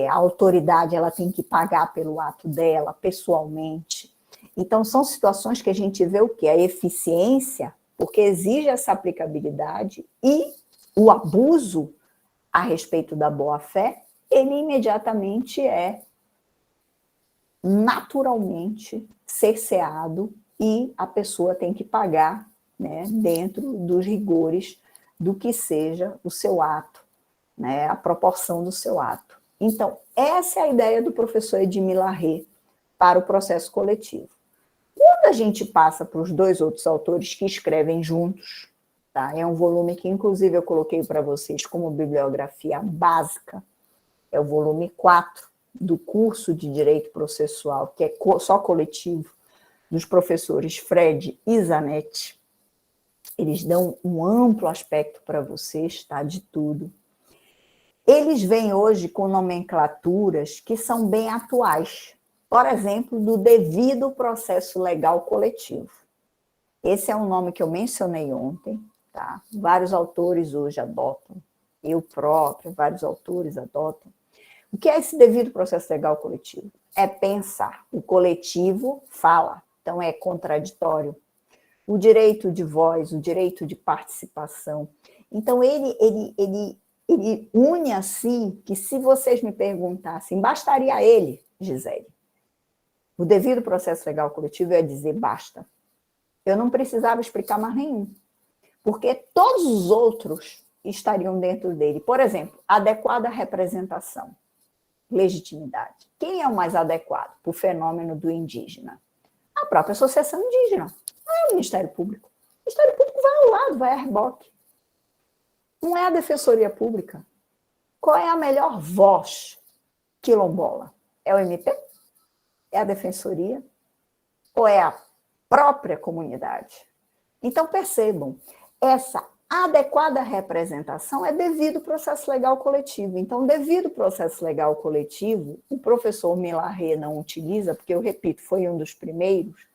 a autoridade ela tem que pagar pelo ato dela, pessoalmente. Então, são situações que a gente vê o quê? A eficiência, porque exige essa aplicabilidade, e o abuso a respeito da boa-fé, ele imediatamente é naturalmente cerceado e a pessoa tem que pagar, né, dentro dos rigores do que seja o seu ato, né, a proporção do seu ato. Então, essa é a ideia do professor Edmir Larrey para o processo coletivo. Quando a gente passa para os dois outros autores que escrevem juntos, tá? É um volume que, inclusive, eu coloquei para vocês como bibliografia básica, é o volume 4 do curso de Direito Processual, que é só coletivo, dos professores Fred e Zanetti. Eles dão um amplo aspecto para vocês, tá? De tudo. Eles vêm hoje com nomenclaturas que são bem atuais. Por exemplo, do devido processo legal coletivo. Esse é um nome que eu mencionei ontem, tá? Vários autores hoje adotam, eu próprio, vários autores adotam. O que é esse devido processo legal coletivo? É pensar. O coletivo fala, então é contraditório. O direito de voz, o direito de participação. Então, ele une assim que, se vocês me perguntassem, bastaria a ele, Gisele, o devido processo legal coletivo, eu ia dizer basta. Eu não precisava explicar mais nenhum, porque todos os outros estariam dentro dele. Por exemplo, adequada representação, legitimidade. Quem é o mais adequado para o fenômeno do indígena? A própria associação indígena, não é o Ministério Público. O Ministério Público vai ao lado, vai a reboque. Não é a Defensoria Pública. Qual é a melhor voz quilombola? É o MP? É a Defensoria? Ou é a própria comunidade? Então, percebam, essa adequada representação é devido ao processo legal coletivo. Então, devido ao processo legal coletivo, o professor Milarré não utiliza, porque, eu repito, foi um dos primeiros,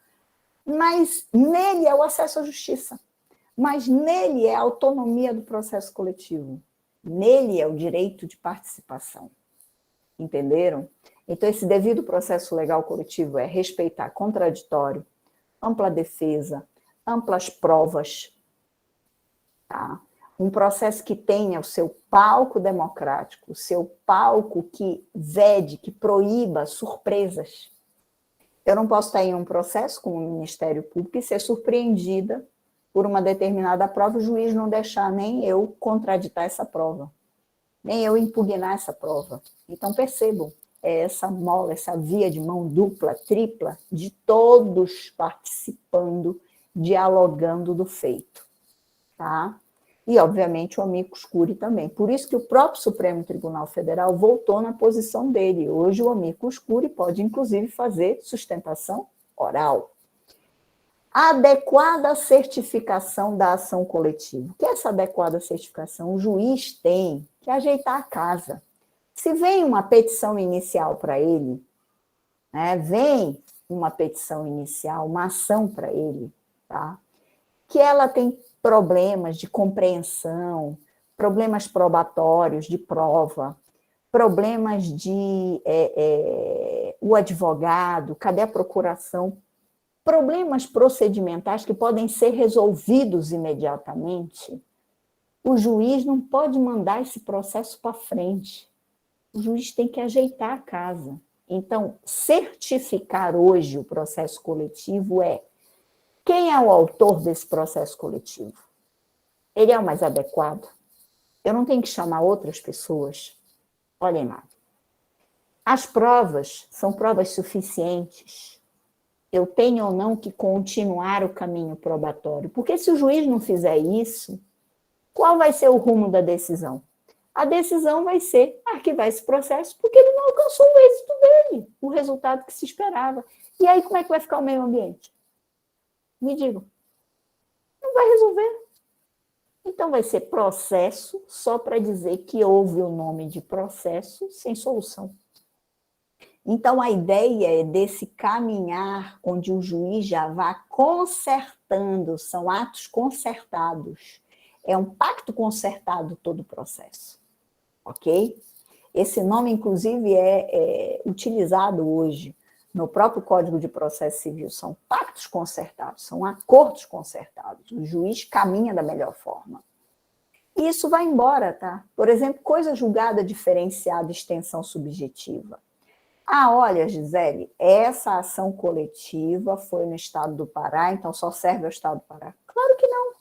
mas nele é o acesso à justiça. Mas nele é a autonomia do processo coletivo. Nele é o direito de participação. Entenderam? Então, esse devido processo legal coletivo é respeitar contraditório, ampla defesa, amplas provas, tá? Um processo que tenha o seu palco democrático, o seu palco que vede, que proíba surpresas. Eu não posso estar em um processo com o Ministério Público e ser surpreendida por uma determinada prova, o juiz não deixar nem eu contraditar essa prova, nem eu impugnar essa prova. Então, percebam, é essa mola, essa via de mão dupla, tripla, de todos participando, dialogando do feito, tá? E, obviamente, o amicus curiae também. Por isso que o próprio Supremo Tribunal Federal voltou na posição dele. Hoje, o amicus curiae pode, inclusive, fazer sustentação oral. Adequada certificação da ação coletiva. O que é essa adequada certificação? O juiz tem que ajeitar a casa. Se vem uma petição inicial para ele, né, vem uma petição inicial, uma ação para ele, tá? Que ela tem problemas de compreensão, problemas probatórios de prova, problemas de o advogado, cadê a procuração? Problemas procedimentais que podem ser resolvidos imediatamente, o juiz não pode mandar esse processo para frente. O juiz tem que ajeitar a casa. Então, certificar hoje o processo coletivo é: quem é o autor desse processo coletivo? Ele é o mais adequado? Eu não tenho que chamar outras pessoas? Olhem lá. As provas são provas suficientes? Eu tenho ou não que continuar o caminho probatório? Porque se o juiz não fizer isso, qual vai ser o rumo da decisão? A decisão vai ser arquivar esse processo porque ele não alcançou o êxito dele, o resultado que se esperava. E aí, como é que vai ficar o meio ambiente? Me digam. Não vai resolver. Então, vai ser processo só para dizer que houve o nome de processo sem solução. Então, a ideia é desse caminhar onde o juiz já vá consertando, são atos concertados. É um pacto concertado todo o processo, ok? Esse nome, inclusive, é utilizado hoje no próprio Código de Processo Civil. São pactos concertados, são acordos concertados. O juiz caminha da melhor forma. E isso vai embora, tá? Por exemplo, coisa julgada diferenciada, extensão subjetiva. Ah, olha, Gisele, essa ação coletiva foi no estado do Pará, então só serve ao estado do Pará. Claro que não.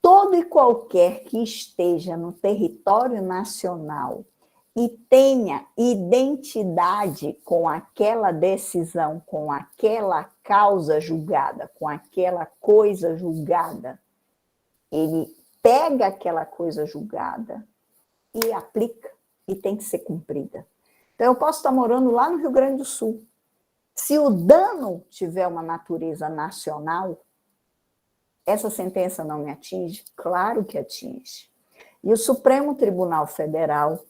Todo e qualquer que esteja no território nacional e tenha identidade com aquela decisão, com aquela causa julgada, com aquela coisa julgada, ele pega aquela coisa julgada e aplica, e tem que ser cumprida. Então, eu posso estar morando lá no Rio Grande do Sul. Se o dano tiver uma natureza nacional, essa sentença não me atinge? Claro que atinge. E o Supremo Tribunal Federal,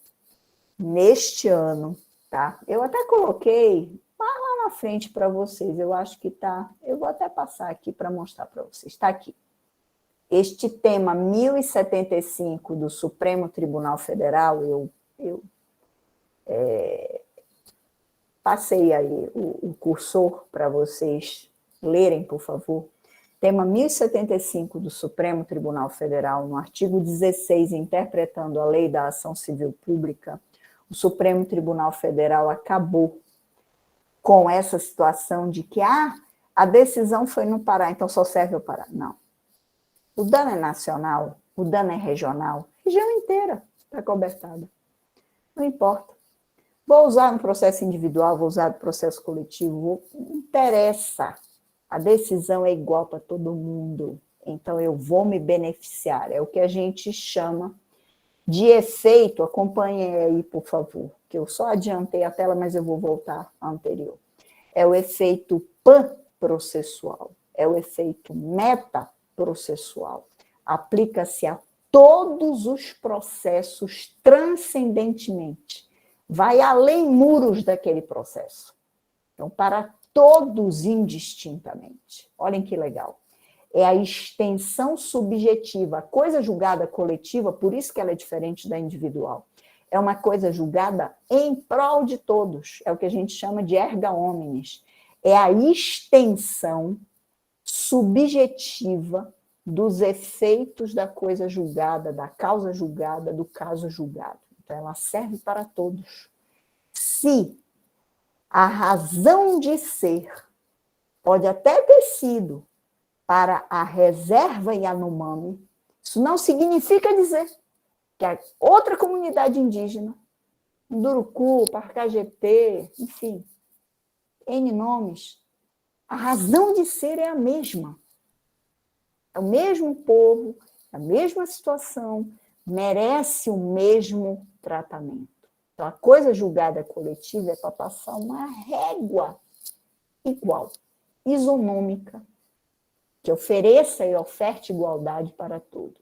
neste ano, tá? Eu até coloquei lá na frente para vocês, eu acho que tá, eu vou até passar aqui para mostrar para vocês, está aqui. Este tema 1075 do Supremo Tribunal Federal, eu passei aí o cursor para vocês lerem, por favor. Tema 1075 do Supremo Tribunal Federal, no artigo 16, interpretando a Lei da Ação Civil Pública, o Supremo Tribunal Federal acabou com essa situação de que a decisão foi no Pará, então só serve o Pará. Não. O dano é nacional, o dano é regional, a região inteira está cobertada. Não importa. Vou usar no processo individual, vou usar no processo coletivo, não interessa. A decisão é igual para todo mundo, então eu vou me beneficiar. É o que a gente chama de efeito, acompanhem aí, por favor, que eu só adiantei a tela, mas eu vou voltar à anterior. É o efeito pan-processual, é o efeito metaprocessual. Aplica-se a todos os processos transcendentemente. Vai além muros daquele processo. Então, para todos indistintamente. Olhem que legal. É a extensão subjetiva. A coisa julgada coletiva, por isso que ela é diferente da individual. É uma coisa julgada em prol de todos. É o que a gente chama de erga omnes. É a extensão subjetiva dos efeitos da coisa julgada, da causa julgada, do caso julgado. Então, ela serve para todos. Se a razão de ser pode até ter sido para a reserva Yanomami, isso não significa dizer que a outra comunidade indígena, Munduruku, Paracajete, enfim, N nomes, a razão de ser é a mesma. É o mesmo povo, a mesma situação, merece o mesmo tratamento. Então, a coisa julgada coletiva é para passar uma régua igual, isonômica, que ofereça e oferte igualdade para todos.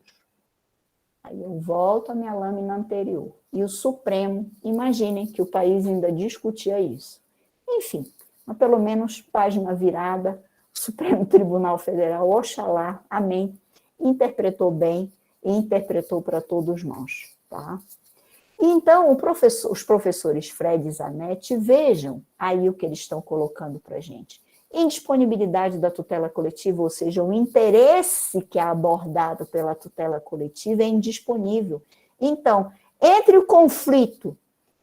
Aí eu volto à minha lâmina anterior. E o Supremo, imaginem que o país ainda discutia isso. Enfim, mas pelo menos página virada, o Supremo Tribunal Federal, oxalá, amém, interpretou bem e interpretou para todos nós. Tá? E então, os professores Fred e Zanetti, vejam aí o que eles estão colocando para a gente. Indisponibilidade da tutela coletiva, ou seja, o interesse que é abordado pela tutela coletiva é indisponível. Então, entre o conflito,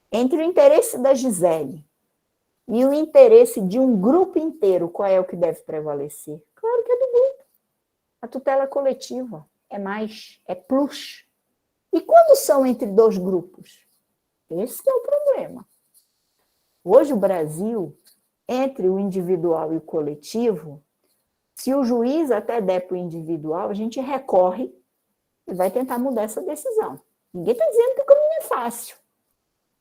entre o interesse da Gisele e o interesse de um grupo inteiro, qual é o que deve prevalecer? Claro que é do grupo. A tutela coletiva é mais, é plus. E quando são entre dois grupos? Esse que é o problema. Hoje o Brasil, entre o individual e o coletivo, se o juiz até der para o individual, a gente recorre e vai tentar mudar essa decisão. Ninguém está dizendo que o caminho é fácil.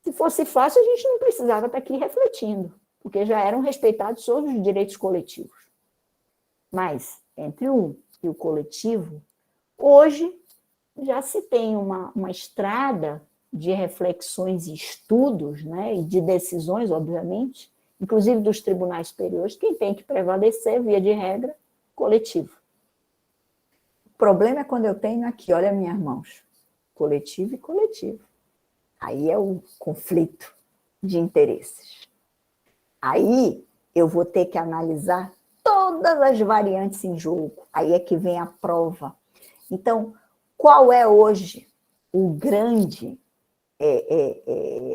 Se fosse fácil, a gente não precisava estar aqui refletindo, porque já eram respeitados todos os direitos coletivos. Mas, entre um e o coletivo, hoje já se tem uma estrada de reflexões e estudos, né, e de decisões, obviamente, inclusive dos tribunais superiores, quem tem que prevalecer, via de regra, coletivo. O problema é quando eu tenho aqui, olha minhas mãos, coletivo e coletivo. Aí é o conflito de interesses. Aí eu vou ter que analisar todas as variantes em jogo. Aí é que vem a prova. Então, qual é hoje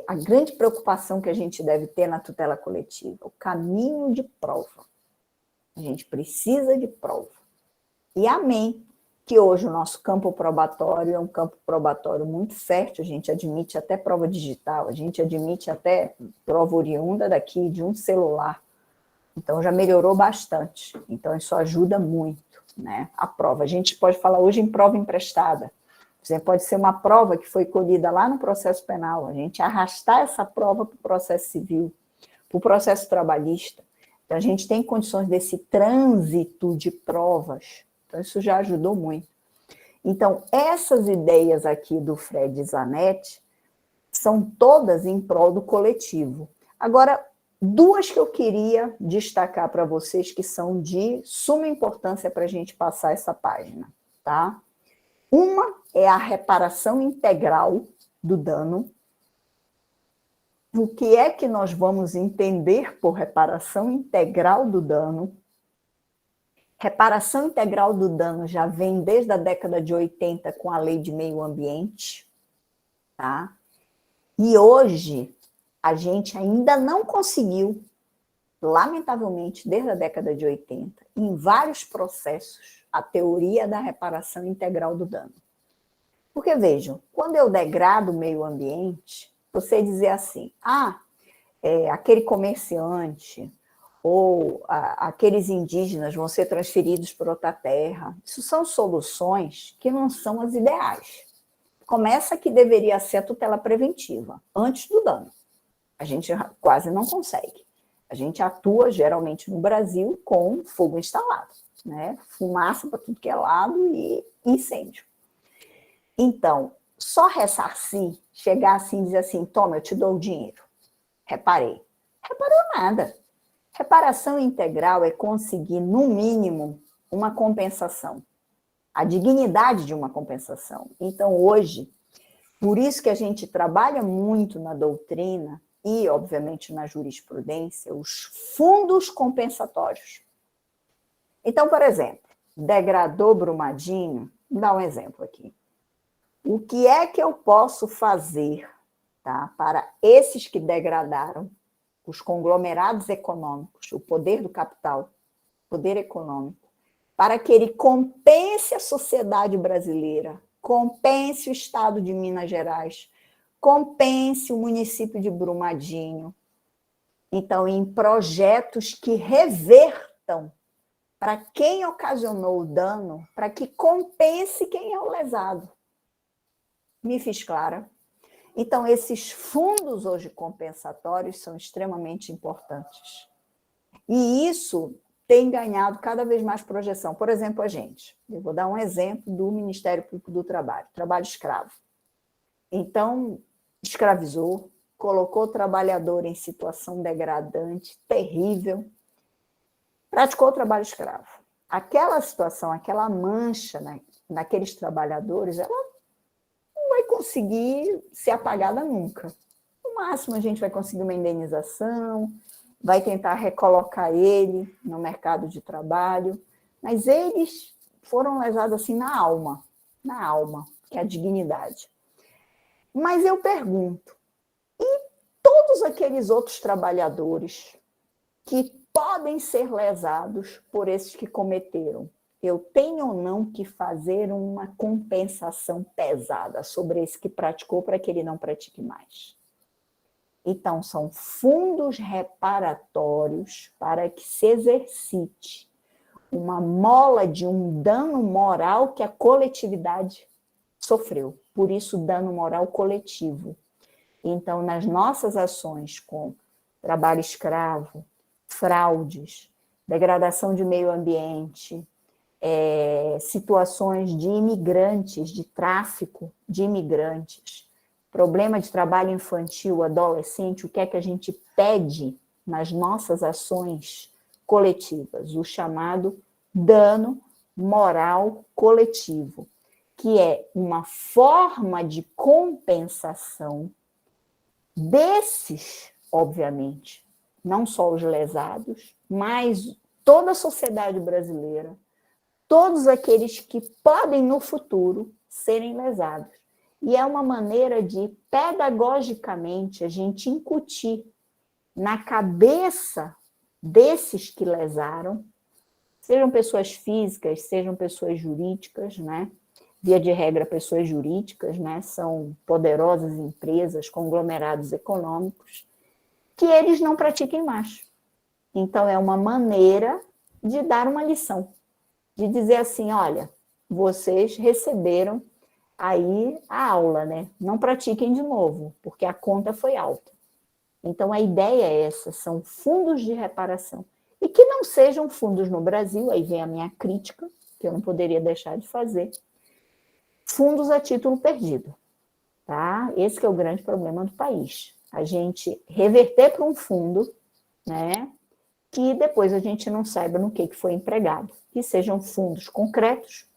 a grande preocupação que a gente deve ter na tutela coletiva? O caminho de prova. A gente precisa de prova. E amém que hoje o nosso campo probatório é um campo probatório muito fértil, a gente admite até prova digital, a gente admite até prova oriunda daqui de um celular. Então, já melhorou bastante. Então, isso ajuda muito, né? A prova. A gente pode falar hoje em prova emprestada. Por exemplo, pode ser uma prova que foi colhida lá no processo penal, a gente arrastar essa prova para o processo civil, para o processo trabalhista. Então, a gente tem condições desse trânsito de provas. Então, isso já ajudou muito. Então, essas ideias aqui do Fred Zanetti são todas em prol do coletivo. Agora, duas que eu queria destacar para vocês que são de suma importância para a gente passar essa página, tá? Uma é a reparação integral do dano. O que é que nós vamos entender por reparação integral do dano? Reparação integral do dano já vem desde a década de 80 com a Lei de Meio Ambiente, tá? E hoje a gente ainda não conseguiu, lamentavelmente, desde a década de 80, em vários processos, a teoria da reparação integral do dano. Porque, vejam, quando eu degrado o meio ambiente, você dizer assim, aquele comerciante ou aqueles indígenas vão ser transferidos para outra terra, isso são soluções que não são as ideais. Começa que deveria ser a tutela preventiva, antes do dano. A gente quase não consegue. A gente atua, geralmente, no Brasil com fogo instalado, né? Fumaça para tudo que é lado e incêndio. Então, só ressarcir, chegar assim e dizer assim, toma, eu te dou o dinheiro. Reparei. Reparou nada. Reparação integral é conseguir, no mínimo, uma compensação. A dignidade de uma compensação. Então, hoje, por isso que a gente trabalha muito na doutrina e, obviamente, na jurisprudência, os fundos compensatórios. Então, por exemplo, degradou Brumadinho, vou dar um exemplo aqui. O que é que eu posso fazer, tá, para esses que degradaram, os conglomerados econômicos, o poder do capital, poder econômico, para que ele compense a sociedade brasileira, compense o estado de Minas Gerais, compense o município de Brumadinho. Então, em projetos que revertam para quem ocasionou o dano, para que compense quem é o lesado. Me fiz clara? Então, esses fundos hoje compensatórios são extremamente importantes. E isso tem ganhado cada vez mais projeção. Por exemplo, eu vou dar um exemplo do Ministério Público do Trabalho, trabalho escravo. Então, escravizou, colocou o trabalhador em situação degradante, terrível, praticou o trabalho escravo. Aquela situação, aquela mancha naqueles trabalhadores, ela não vai conseguir ser apagada nunca. No máximo, a gente vai conseguir uma indenização, vai tentar recolocar ele no mercado de trabalho, mas eles foram lesados assim na alma, que é a dignidade. Mas eu pergunto, e todos aqueles outros trabalhadores que podem ser lesados por esses que cometeram, eu tenho ou não que fazer uma compensação pesada sobre esse que praticou para que ele não pratique mais? Então, são fundos reparatórios para que se exercite uma mola de um dano moral que a coletividade sofreu. Por isso, dano moral coletivo. Então, nas nossas ações com trabalho escravo, fraudes, degradação de meio ambiente, situações de imigrantes, de tráfico de imigrantes, problema de trabalho infantil, adolescente, o que é que a gente pede nas nossas ações coletivas? O chamado dano moral coletivo, que é uma forma de compensação desses, obviamente, não só os lesados, mas toda a sociedade brasileira, todos aqueles que podem, no futuro, serem lesados. E é uma maneira de, pedagogicamente, a gente incutir na cabeça desses que lesaram, sejam pessoas físicas, sejam pessoas jurídicas, né? Via de regra, pessoas jurídicas, né? São poderosas empresas, conglomerados econômicos, que eles não pratiquem mais. Então, é uma maneira de dar uma lição, de dizer assim, olha, vocês receberam aí a aula, né? Não pratiquem de novo, porque a conta foi alta. Então, a ideia é essa, são fundos de reparação. E que não sejam fundos no Brasil, aí vem a minha crítica, que eu não poderia deixar de fazer, Fundos a título perdido, tá? Esse que é o grande problema do país. A gente reverter para um fundo, né, que depois a gente não saiba no que foi empregado. Que sejam fundos concretos,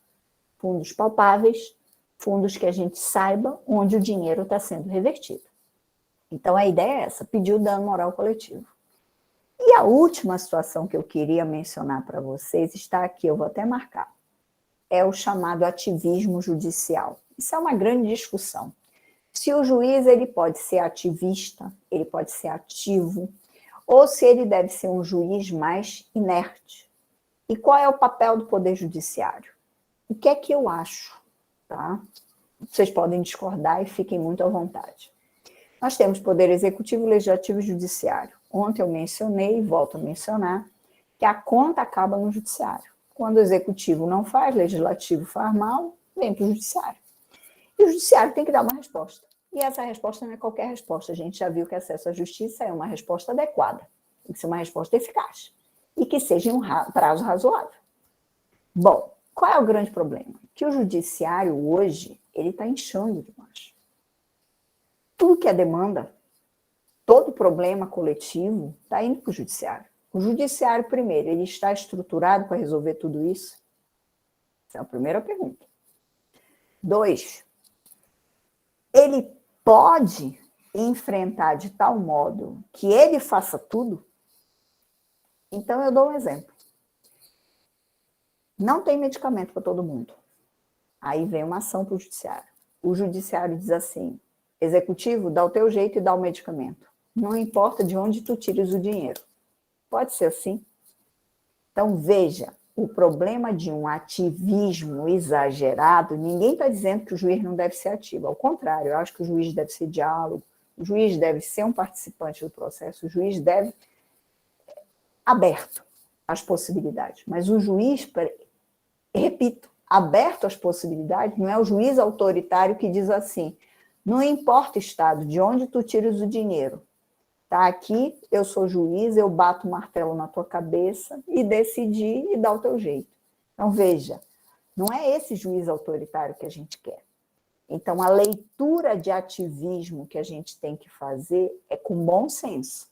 fundos palpáveis, fundos que a gente saiba onde o dinheiro está sendo revertido. Então, a ideia é essa, pedir o dano moral coletivo. E a última situação que eu queria mencionar para vocês está aqui, eu vou até marcar. É o chamado ativismo judicial. Isso é uma grande discussão. Se o juiz ele pode ser ativista, ele pode ser ativo, ou se ele deve ser um juiz mais inerte. E qual é o papel do Poder Judiciário? O que é que eu acho? Tá? Vocês podem discordar e fiquem muito à vontade. Nós temos Poder Executivo, Legislativo e Judiciário. Ontem eu mencionei, e volto a mencionar, que a conta acaba no Judiciário. Quando o Executivo não faz, o Legislativo faz mal, vem para o Judiciário. E o Judiciário tem que dar uma resposta. E essa resposta não é qualquer resposta. A gente já viu que acesso à justiça é uma resposta adequada. Tem que ser uma resposta eficaz. E que seja em um prazo razoável. Bom, qual é o grande problema? Que o Judiciário hoje, ele está inchando demais. Tudo que é demanda, todo problema coletivo está indo para o Judiciário. O Judiciário, primeiro, ele está estruturado para resolver tudo isso? Essa é a primeira pergunta. 2, ele pode enfrentar de tal modo que ele faça tudo? Então, eu dou um exemplo. Não tem medicamento para todo mundo. Aí vem uma ação para o Judiciário. O Judiciário diz assim, Executivo, dá o teu jeito e dá o medicamento. Não importa de onde tu tires o dinheiro. Pode ser assim? Então, veja, o problema de um ativismo exagerado, ninguém está dizendo que o juiz não deve ser ativo. Ao contrário, eu acho que o juiz deve ser diálogo, o juiz deve ser um participante do processo, o juiz deve aberto às possibilidades. Mas o juiz, repito, aberto às possibilidades, não é o juiz autoritário que diz assim, não importa, Estado, de onde tu tiras o dinheiro, tá aqui, eu sou juiz, eu bato o martelo na tua cabeça e decidi e dá o teu jeito. Então, veja, não é esse juiz autoritário que a gente quer. Então, a leitura de ativismo que a gente tem que fazer é com bom senso.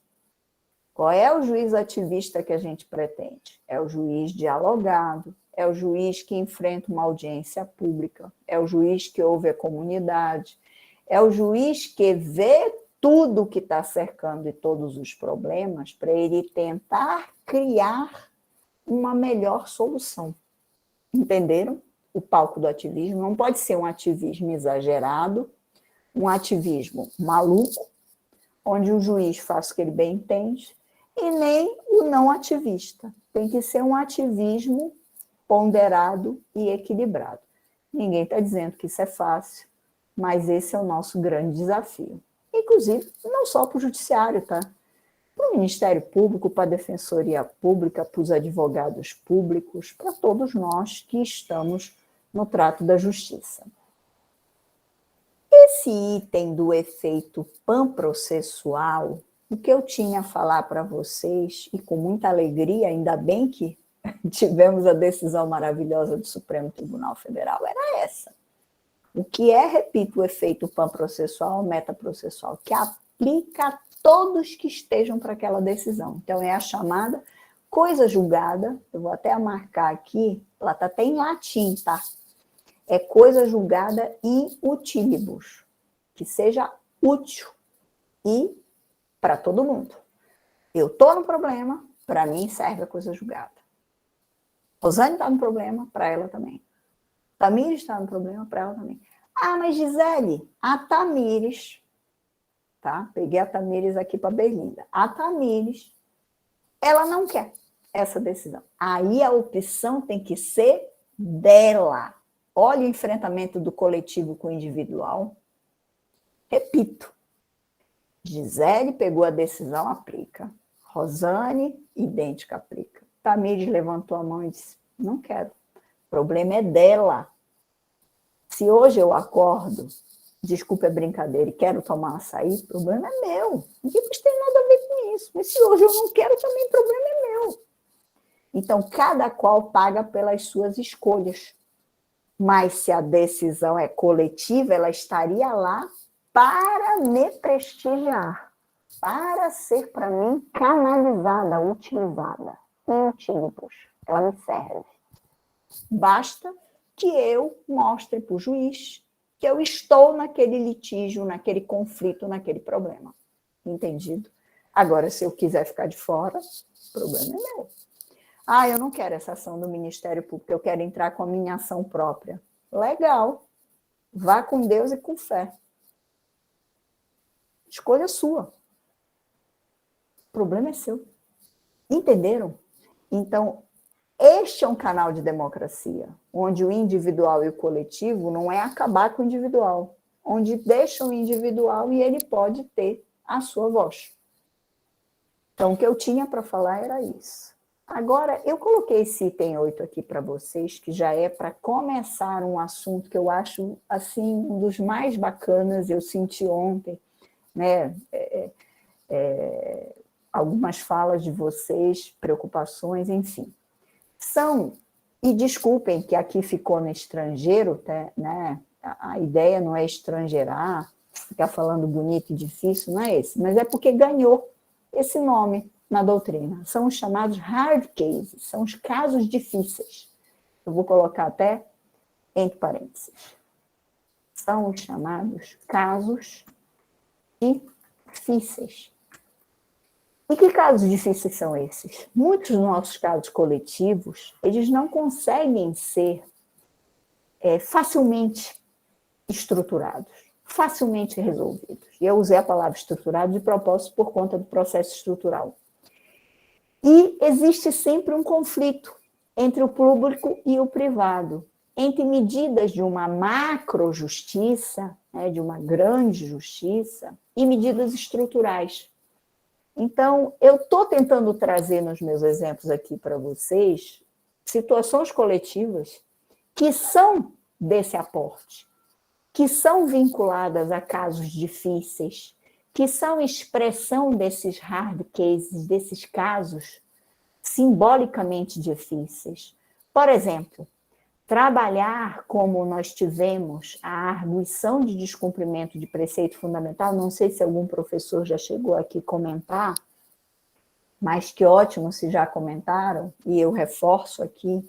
Qual é o juiz ativista que a gente pretende? É o juiz dialogado, é o juiz que enfrenta uma audiência pública, é o juiz que ouve a comunidade, é o juiz que vê tudo que está cercando e todos os problemas para ele tentar criar uma melhor solução. Entenderam? O palco do ativismo não pode ser um ativismo exagerado, um ativismo maluco, onde o juiz faz o que ele bem entende, e nem o não ativista. Tem que ser um ativismo ponderado e equilibrado. Ninguém está dizendo que isso é fácil, mas esse é o nosso grande desafio. Inclusive, não só para o judiciário, tá? Para o Ministério Público, para a Defensoria Pública, para os advogados públicos, para todos nós que estamos no trato da justiça. Esse item do efeito panprocessual, o que eu tinha a falar para vocês, e com muita alegria, ainda bem que tivemos a decisão maravilhosa do Supremo Tribunal Federal, era essa. O que é, repito, o efeito panprocessual, metaprocessual, que aplica a todos que estejam para aquela decisão. Então, é a chamada coisa julgada, eu vou até marcar aqui, ela está até em latim, tá? É coisa julgada in utilibus, que seja útil e para todo mundo. Eu estou no problema, para mim serve a coisa julgada. Rosane está no problema, para ela também. Tamires está no problema, para ela também. Ah, mas Gisele, a Tamires, tá? Peguei a Tamires aqui para Belinda. A Tamires, ela não quer essa decisão. Aí a opção tem que ser dela. Olha o enfrentamento do coletivo com o individual. Repito, Gisele pegou a decisão, aplica. Rosane, idêntica, aplica. Tamires levantou a mão e disse, não quero. O problema é dela. Se hoje eu acordo, desculpa a brincadeira, e quero tomar açaí, o problema é meu. Ninguém tem nada a ver com isso. Mas se hoje eu não quero, também o problema é meu. Então, cada qual paga pelas suas escolhas. Mas se a decisão é coletiva, ela estaria lá para me prestigiar, para ser, para mim, canalizada, utilizada. Intílibus, ela me serve. Basta que eu mostre para o juiz que eu estou naquele litígio, naquele conflito, naquele problema. Entendido? Agora, se eu quiser ficar de fora, o problema é meu. Ah, eu não quero essa ação do Ministério Público, eu quero entrar com a minha ação própria. Legal. Vá com Deus e com fé. Escolha sua. O problema é seu. Entenderam? Então, este é um canal de democracia, onde o individual e o coletivo não é acabar com o individual, onde deixa o individual e ele pode ter a sua voz. Então, o que eu tinha para falar era isso. Agora, eu coloquei esse item 8 aqui para vocês, que já é para começar um assunto que eu acho, assim, um dos mais bacanas, eu senti ontem, né? Algumas falas de vocês, preocupações, enfim. E desculpem que aqui ficou no estrangeiro, né? A ideia não é estrangeirar, ficar falando bonito e difícil, não é esse, mas é porque ganhou esse nome na doutrina. São os chamados hard cases, são os casos difíceis. Eu vou colocar até entre parênteses. São os chamados casos difíceis. E que casos difíceis são esses? Muitos dos nossos casos coletivos, eles não conseguem ser facilmente estruturados, facilmente resolvidos. E eu usei a palavra estruturado de propósito por conta do processo estrutural. E existe sempre um conflito entre o público e o privado, entre medidas de uma macro-justiça, né, de uma grande justiça, e medidas estruturais. Então, eu estou tentando trazer nos meus exemplos aqui para vocês situações coletivas que são desse aporte, que são vinculadas a casos difíceis, que são expressão desses hard cases, desses casos simbolicamente difíceis. Por exemplo, trabalhar como nós tivemos a arguição de descumprimento de preceito fundamental, não sei se algum professor já chegou aqui a comentar, mas que ótimo se já comentaram, e eu reforço aqui,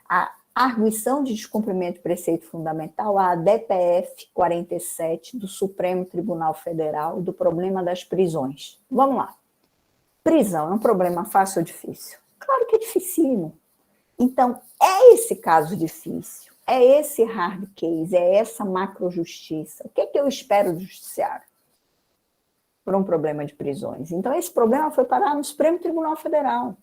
a arguição de descumprimento de preceito fundamental, a ADPF 47 do Supremo Tribunal Federal, do problema das prisões. Vamos lá. Prisão é um problema fácil ou difícil? Claro que é dificílimo. Então, é esse caso difícil, é esse hard case, é essa macrojustiça. O que é que eu espero do judiciário por um problema de prisões? Então, esse problema foi parar no Supremo Tribunal Federal.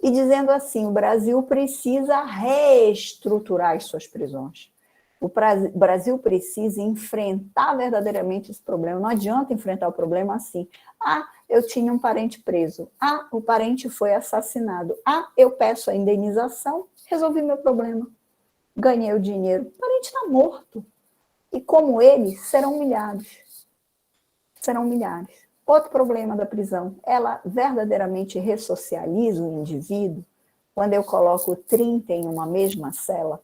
E dizendo assim, o Brasil precisa reestruturar as suas prisões. O Brasil precisa enfrentar verdadeiramente esse problema. Não adianta enfrentar o problema assim. Ah, eu tinha um parente preso. Ah, o parente foi assassinado. Ah, eu peço a indenização, resolvi meu problema. Ganhei o dinheiro. O parente está morto. E como ele, serão milhares. Serão milhares. Outro problema da prisão, ela verdadeiramente ressocializa o indivíduo quando eu coloco 30 em uma mesma cela.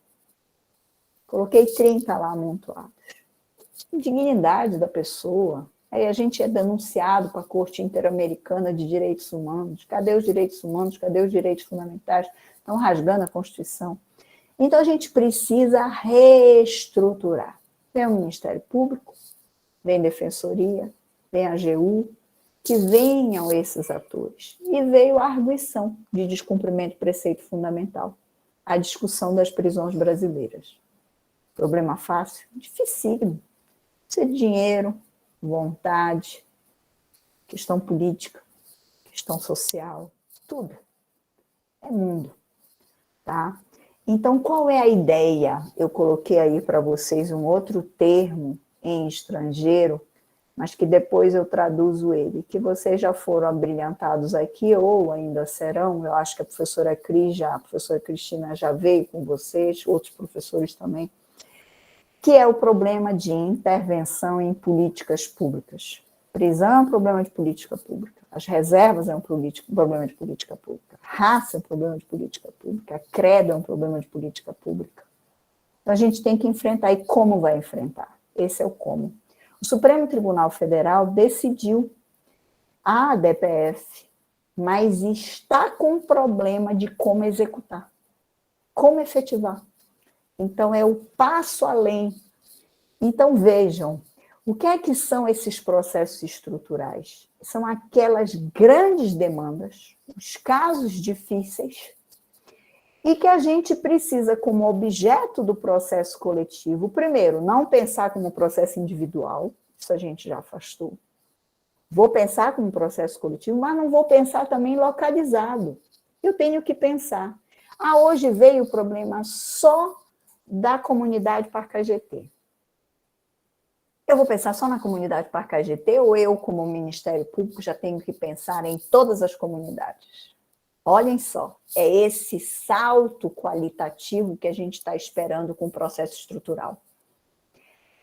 Coloquei 30 lá amontoados. Dignidade da pessoa. Aí a gente é denunciado para a Corte Interamericana de Direitos Humanos. Cadê os direitos humanos? Cadê os direitos fundamentais? Estão rasgando a Constituição. Então, a gente precisa reestruturar. Vem o Ministério Público, vem a Defensoria, vem a AGU, que venham esses atores. E veio a arguição de descumprimento de preceito fundamental, a discussão das prisões brasileiras. Problema fácil? Dificílimo. Precisa de dinheiro, vontade, questão política, questão social, tudo. É mundo, tá? Então, qual é a ideia? Eu coloquei aí para vocês um outro termo em estrangeiro, mas que depois eu traduzo ele, que vocês já foram abrilhantados aqui, ou ainda serão, eu acho que a professora Cristina já veio com vocês, outros professores também, que é o problema de intervenção em políticas públicas. Prisão é um problema de política pública, as reservas é um problema de política pública, raça é um problema de política pública, credo é um problema de política pública. Então, a gente tem que enfrentar. E como vai enfrentar? Esse é o como. O Supremo Tribunal Federal decidiu a ADPF, mas está com um problema de como executar, como efetivar. Então, é o passo além. Então, vejam, o que é que são esses processos estruturais? São aquelas grandes demandas, os casos difíceis, e que a gente precisa, como objeto do processo coletivo, primeiro, não pensar como processo individual, isso a gente já afastou. Vou pensar como processo coletivo, mas não vou pensar também localizado. Eu tenho que pensar. Hoje veio o problema só da comunidade Parcajetê. Eu vou pensar só na comunidade Parcajetê ou eu, como Ministério Público, já tenho que pensar em todas as comunidades? Olhem só, é esse salto qualitativo que a gente está esperando com o processo estrutural.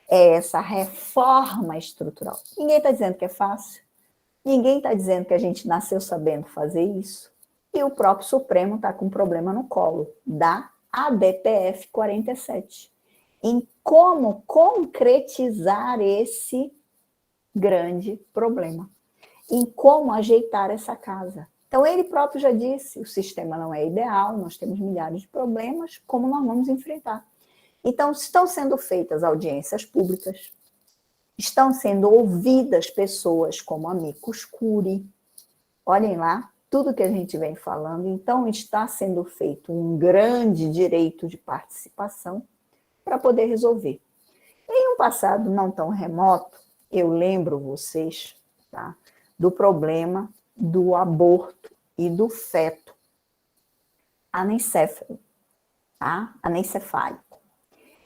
É essa reforma estrutural. Ninguém está dizendo que é fácil, ninguém está dizendo que a gente nasceu sabendo fazer isso, e o próprio Supremo está com um problema no colo da ADPF 47, em como concretizar esse grande problema, em como ajeitar essa casa. Então, ele próprio já disse, o sistema não é ideal, nós temos milhares de problemas, como nós vamos enfrentar? Então, estão sendo feitas audiências públicas, estão sendo ouvidas pessoas como amicus curiae, olhem lá, tudo que a gente vem falando, então está sendo feito um grande direito de participação para poder resolver. Em um passado não tão remoto, eu lembro vocês, tá, do problema do aborto e do feto anencefalo, tá? Anencefálico.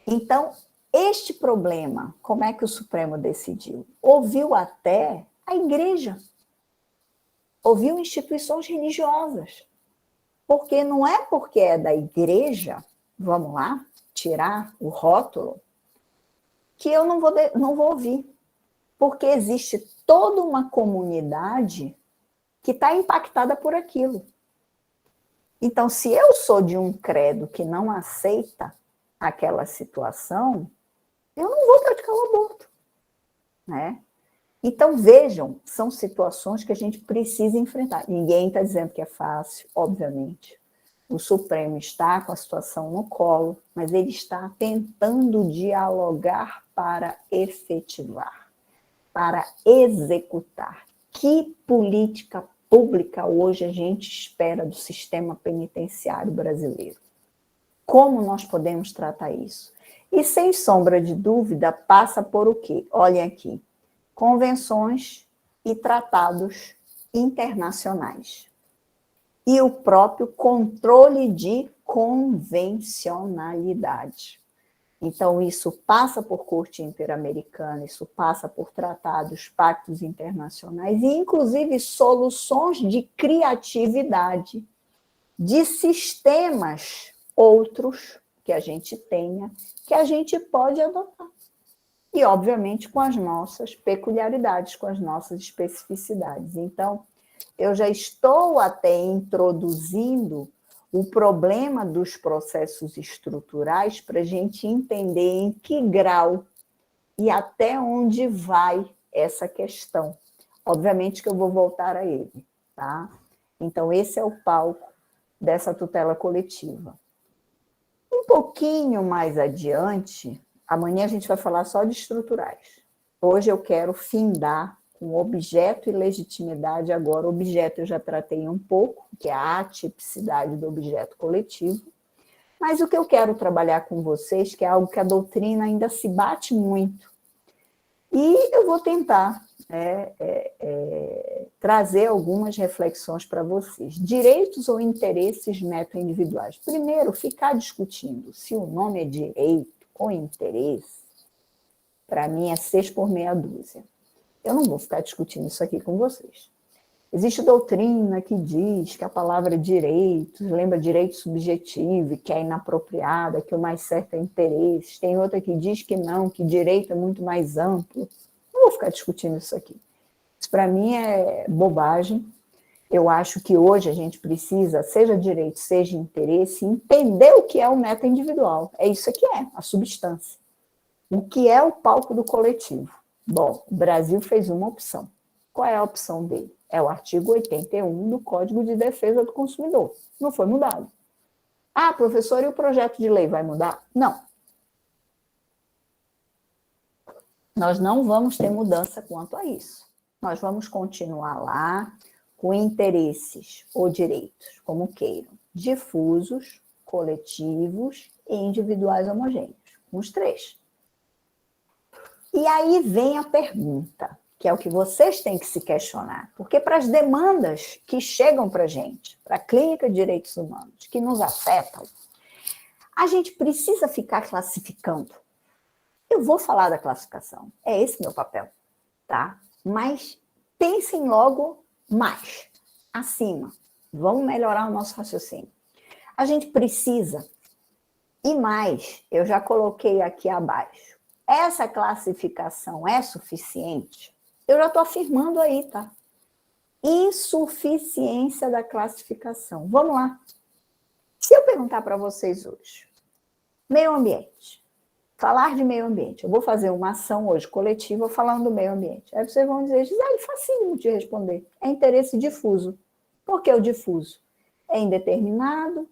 Então, este problema, como é que o Supremo decidiu? Ouviu até a igreja, ouviu instituições religiosas, porque não é porque é da igreja, vamos lá, tirar o rótulo, que eu não vou ouvir, porque existe toda uma comunidade que está impactada por aquilo. Então, se eu sou de um credo que não aceita aquela situação, eu não vou praticar o aborto, né? Então, vejam, são situações que a gente precisa enfrentar. Ninguém está dizendo que é fácil, obviamente. O Supremo está com a situação no colo, mas ele está tentando dialogar para efetivar, para executar. Que política pública hoje a gente espera do sistema penitenciário brasileiro? Como nós podemos tratar isso? E, sem sombra de dúvida, passa por o quê? Olhem aqui, convenções e tratados internacionais. E o próprio controle de convencionalidade. Então, isso passa por Corte Interamericana, isso passa por tratados, pactos internacionais e, inclusive, soluções de criatividade, de sistemas outros que a gente tenha, que a gente pode adotar. E, obviamente, com as nossas peculiaridades, com as nossas especificidades. Então, eu já estou até introduzindo o problema dos processos estruturais para a gente entender em que grau e até onde vai essa questão. Obviamente que eu vou voltar a ele, tá? Então, esse é o palco dessa tutela coletiva. Um pouquinho mais adiante, amanhã a gente vai falar só de estruturais. Hoje eu quero findar com objeto e legitimidade. Agora, objeto eu já tratei um pouco, que é a atipicidade do objeto coletivo, mas o que eu quero trabalhar com vocês, que é algo que a doutrina ainda se bate muito, e eu vou tentar trazer algumas reflexões para vocês. Direitos ou interesses meta-individuais? Primeiro, ficar discutindo se o nome é direito ou interesse, para mim é 6 por meia dúzia. Eu não vou ficar discutindo isso aqui com vocês. Existe doutrina que diz que a palavra direito, lembra direito subjetivo, que é inapropriada, que o mais certo é interesse. Tem outra que diz que não, que direito é muito mais amplo. Não vou ficar discutindo isso aqui. Isso para mim é bobagem. Eu acho que hoje a gente precisa, seja direito, seja interesse, entender o que é o meta individual. É isso que é, a substância. O que é o palco do coletivo? Bom, o Brasil fez uma opção. Qual é a opção dele? É o artigo 81 do Código de Defesa do Consumidor. Não foi mudado. Ah, professor, e o projeto de lei vai mudar? Não. Nós não vamos ter mudança quanto a isso. Nós vamos continuar lá com interesses ou direitos, como queiram, difusos, coletivos e individuais homogêneos, os três. E aí vem a pergunta, que é o que vocês têm que se questionar, porque para as demandas que chegam para a gente, para a Clínica de Direitos Humanos, que nos afetam, a gente precisa ficar classificando. Eu vou falar da classificação, é esse meu papel, tá? Mas pensem logo mais, acima. Vamos melhorar o nosso raciocínio. A gente precisa, e mais, eu já coloquei aqui abaixo, essa classificação é suficiente? Eu já estou afirmando aí, tá? Insuficiência da classificação. Vamos lá. Se eu perguntar para vocês hoje, meio ambiente, falar de meio ambiente, eu vou fazer uma ação hoje coletiva falando do meio ambiente. Aí vocês vão dizer, Gisele, facílimo de responder. É interesse difuso. Por que o difuso? É indeterminado,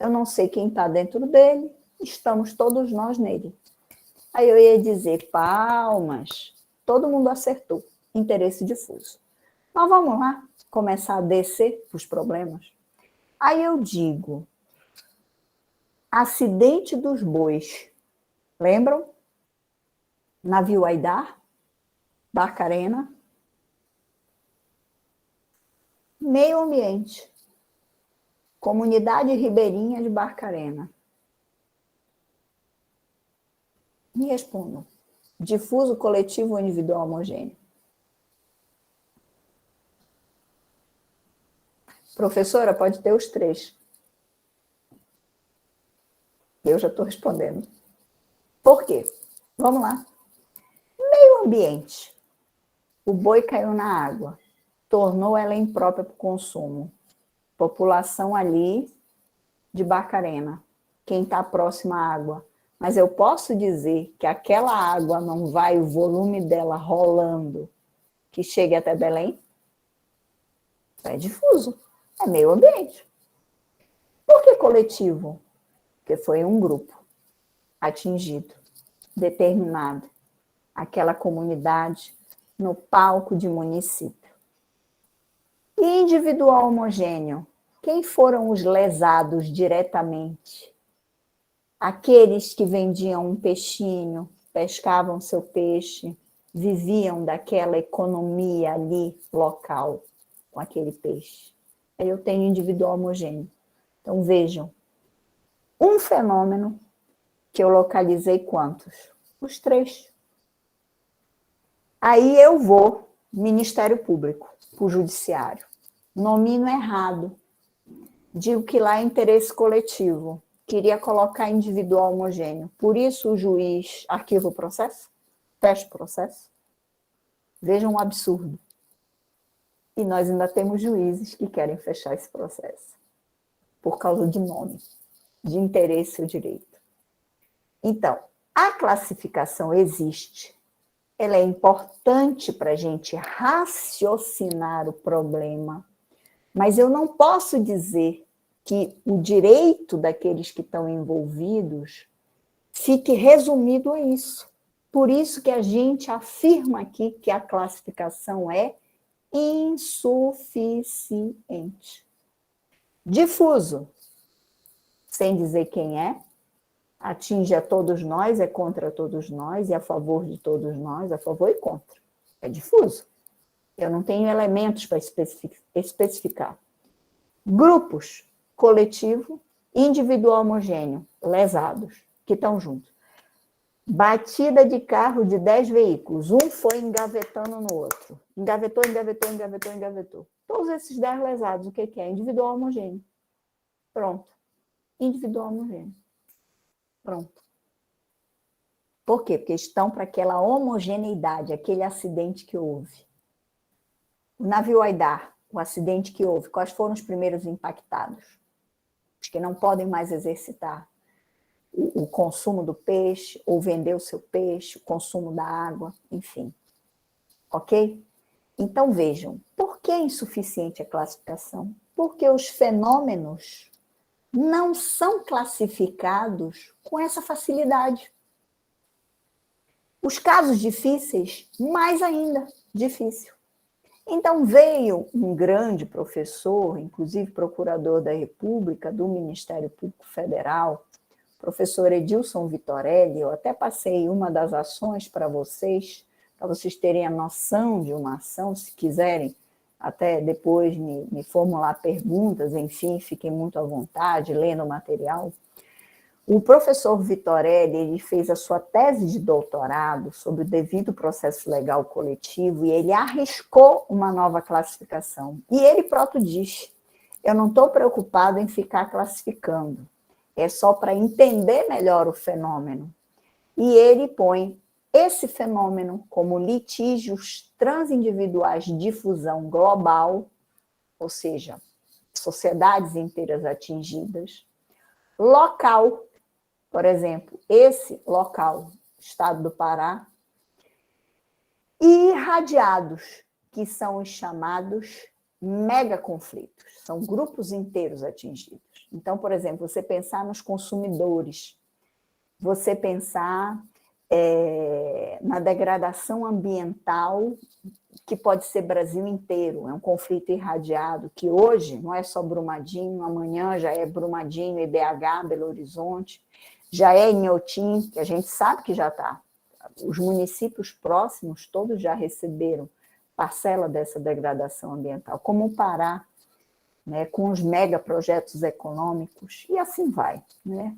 eu não sei quem está dentro dele, estamos todos nós nele. Aí eu ia dizer, palmas, todo mundo acertou, interesse difuso. Mas vamos lá, começar a descer os problemas. Aí eu digo, acidente dos bois, lembram? Navio Aidar, Barcarena, meio ambiente, comunidade ribeirinha de Barcarena. Me respondam. Difuso, coletivo ou individual homogêneo? Professora, pode ter os três. Eu já estou respondendo. Por quê? Vamos lá. Meio ambiente. O boi caiu na água, tornou ela imprópria para o consumo. População ali de Barcarena, quem está próximo à água. Mas eu posso dizer que aquela água não vai, o volume dela rolando, que chegue até Belém? É difuso, é meio ambiente. Por que coletivo? Porque foi um grupo atingido, determinado, aquela comunidade no palco de município. E individual homogêneo? Quem foram os lesados diretamente? Aqueles que vendiam um peixinho, pescavam seu peixe, viviam daquela economia ali local com aquele peixe. Aí eu tenho individual homogêneo. Então vejam, um fenômeno que eu localizei quantos? Os três. Aí eu vou, Ministério Público, para o Judiciário. Nomino errado. Digo que lá é interesse coletivo. Queria colocar individual homogêneo. Por isso o juiz arquiva o processo? Fecha o processo? Vejam um absurdo. E nós ainda temos juízes que querem fechar esse processo. Por causa de nome, de interesse ou direito. Então, a classificação existe. Ela é importante para a gente raciocinar o problema. Mas eu não posso dizer que o direito daqueles que estão envolvidos fique resumido a isso. Por isso que a gente afirma aqui que a classificação é insuficiente. Difuso, sem dizer quem é, atinge a todos nós, é contra todos nós, é a favor de todos nós, a favor e contra. É difuso. Eu não tenho elementos para especificar. Grupos, coletivo, individual homogêneo, lesados, que estão juntos. Batida de carro de 10 veículos, um foi engavetando no outro. Engavetou. Todos esses 10 lesados, o que é? Individual homogêneo. Pronto. Individual homogêneo. Pronto. Por quê? Porque estão para aquela homogeneidade, aquele acidente que houve. O navio Aidar, o acidente que houve, quais foram os primeiros impactados? Os que não podem mais exercitar o consumo do peixe, ou vender o seu peixe, o consumo da água, enfim. Ok? Então, vejam, por que é insuficiente a classificação? Porque os fenômenos não são classificados com essa facilidade. Os casos difíceis, mais ainda difícil. Então, veio um grande professor, inclusive procurador da República, do Ministério Público Federal, professor Edilson Vitorelli. Eu até passei uma das ações para vocês terem a noção de uma ação, se quiserem até depois me formular perguntas, enfim, fiquem muito à vontade, lendo o material. O professor Vitorelli, ele fez a sua tese de doutorado sobre o devido processo legal coletivo e ele arriscou uma nova classificação. E ele próprio diz, eu não estou preocupado em ficar classificando, é só para entender melhor o fenômeno. E ele põe esse fenômeno como litígios transindividuais de difusão global, ou seja, sociedades inteiras atingidas, local, por exemplo, esse local, estado do Pará, e irradiados, que são os chamados megaconflitos, são grupos inteiros atingidos. Então, por exemplo, você pensar nos consumidores, você pensar na degradação ambiental, que pode ser Brasil inteiro, é um conflito irradiado, que hoje não é só Brumadinho, amanhã já é Brumadinho, IBH, Belo Horizonte, já é Inhotim, que a gente sabe que já está. Os municípios próximos todos já receberam parcela dessa degradação ambiental, como o Pará, né, com os megaprojetos econômicos, e assim vai, né?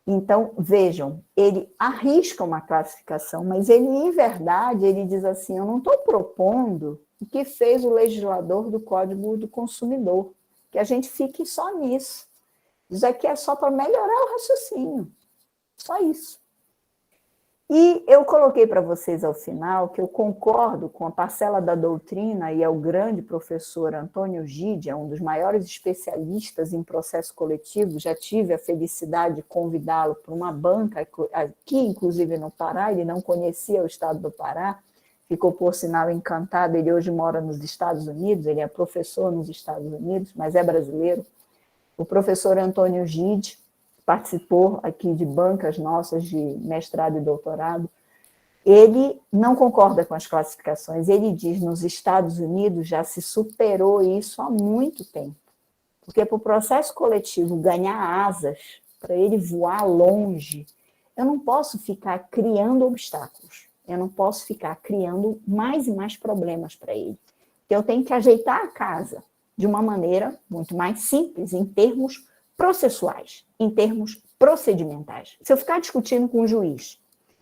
Então, vejam, ele arrisca uma classificação, mas ele, em verdade, ele diz assim, eu não estou propondo o que fez o legislador do Código do Consumidor, que a gente fique só nisso. Isso aqui é só para melhorar o raciocínio, só isso. E eu coloquei para vocês ao final que eu concordo com a parcela da doutrina, e é o grande professor Antônio Gide, é um dos maiores especialistas em processo coletivo, já tive a felicidade de convidá-lo para uma banca aqui, inclusive no Pará, ele não conhecia o estado do Pará, ficou, por sinal, encantado, ele hoje mora nos Estados Unidos, ele é professor nos Estados Unidos, mas é brasileiro. O professor Antônio Gide participou aqui de bancas nossas de mestrado e doutorado, ele não concorda com as classificações, ele diz, nos Estados Unidos já se superou isso há muito tempo, porque para o processo coletivo ganhar asas, para ele voar longe, eu não posso ficar criando obstáculos, eu não posso ficar criando mais e mais problemas para ele. Eu tenho que ajeitar a casa de uma maneira muito mais simples, em termos processuais, em termos procedimentais. Se eu ficar discutindo com o juiz,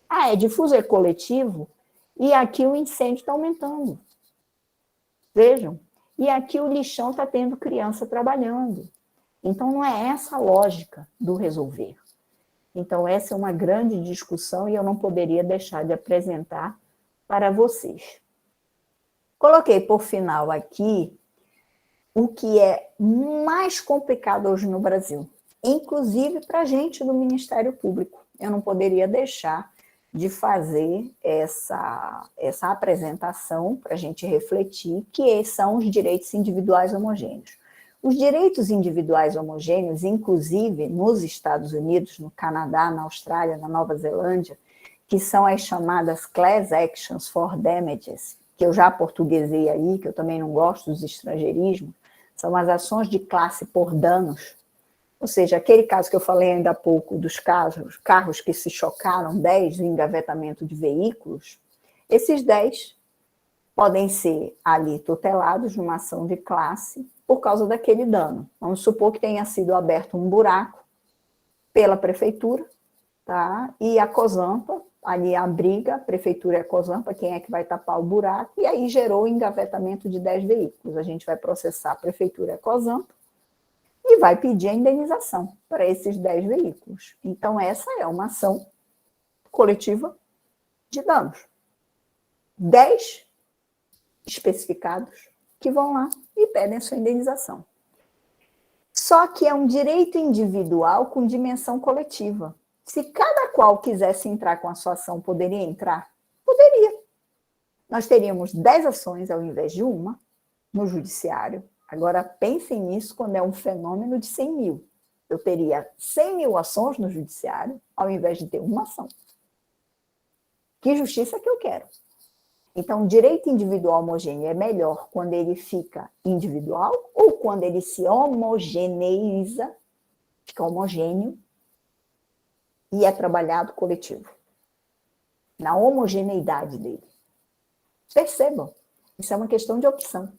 é difuso, é coletivo, e aqui o incêndio está aumentando. Vejam, e aqui o lixão está tendo criança trabalhando. Então, não é essa a lógica do resolver. Então, essa é uma grande discussão e eu não poderia deixar de apresentar para vocês. Coloquei por final aqui o que é mais complicado hoje no Brasil, inclusive para a gente do Ministério Público. Eu não poderia deixar de fazer essa apresentação para a gente refletir, que são os direitos individuais homogêneos. Os direitos individuais homogêneos, inclusive nos Estados Unidos, no Canadá, na Austrália, na Nova Zelândia, que são as chamadas Class Actions for Damages, que eu já portuguesei aí, que eu também não gosto dos estrangeirismos, são as ações de classe por danos, ou seja, aquele caso que eu falei ainda há pouco dos carros que se chocaram, 10 no engavetamento de veículos, esses 10 podem ser ali tutelados numa ação de classe por causa daquele dano. Vamos supor que tenha sido aberto um buraco pela prefeitura, tá? E a COSAMPA, ali a briga, a prefeitura e a COSAMPA, quem é que vai tapar o buraco, e aí gerou o engavetamento de 10 veículos. A gente vai processar a prefeitura e a COSAMPA e vai pedir a indenização para esses 10 veículos. Então, essa é uma ação coletiva de danos. 10 especificados que vão lá e pedem a sua indenização. Só que é um direito individual com dimensão coletiva. Se cada qual quisesse entrar com a sua ação, poderia entrar? Poderia. Nós teríamos 10 ações ao invés de uma no judiciário. Agora, pensem nisso quando é um fenômeno de 100 mil. Eu teria 100 mil ações no judiciário ao invés de ter uma ação. Que justiça que eu quero? Então, o direito individual homogêneo é melhor quando ele fica individual ou quando ele se homogeneiza, fica homogêneo, e é trabalhado coletivo. Na homogeneidade dele. Percebam, isso é uma questão de opção.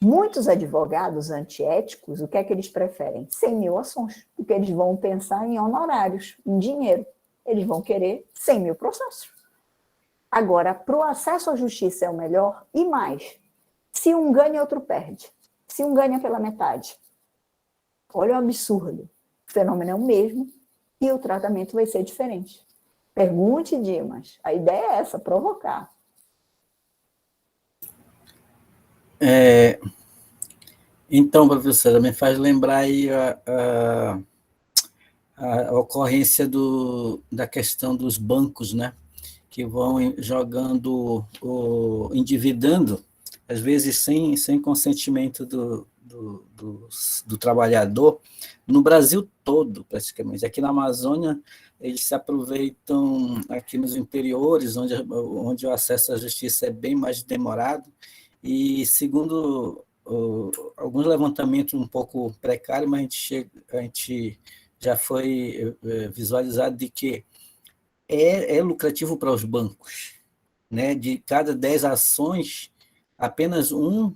Muitos advogados antiéticos, o que é que eles preferem? 100 mil ações, porque eles vão pensar em honorários, em dinheiro. Eles vão querer 100 mil processos. Agora, para o acesso à justiça é o melhor, e mais, se um ganha e outro perde. Se um ganha pela metade. Olha o absurdo. O fenômeno é o mesmo e o tratamento vai ser diferente. Pergunte, Dimas. A ideia é essa, provocar. Então, professora, me faz lembrar aí a ocorrência da questão dos bancos, né? Que vão jogando, endividando, às vezes sem consentimento do trabalhador, no Brasil todo, praticamente. Aqui na Amazônia, eles se aproveitam, aqui nos interiores, onde o acesso à justiça é bem mais demorado, e segundo alguns levantamentos um pouco precários, mas a gente já foi visualizado de que é lucrativo para os bancos, né? De cada 10 ações, apenas um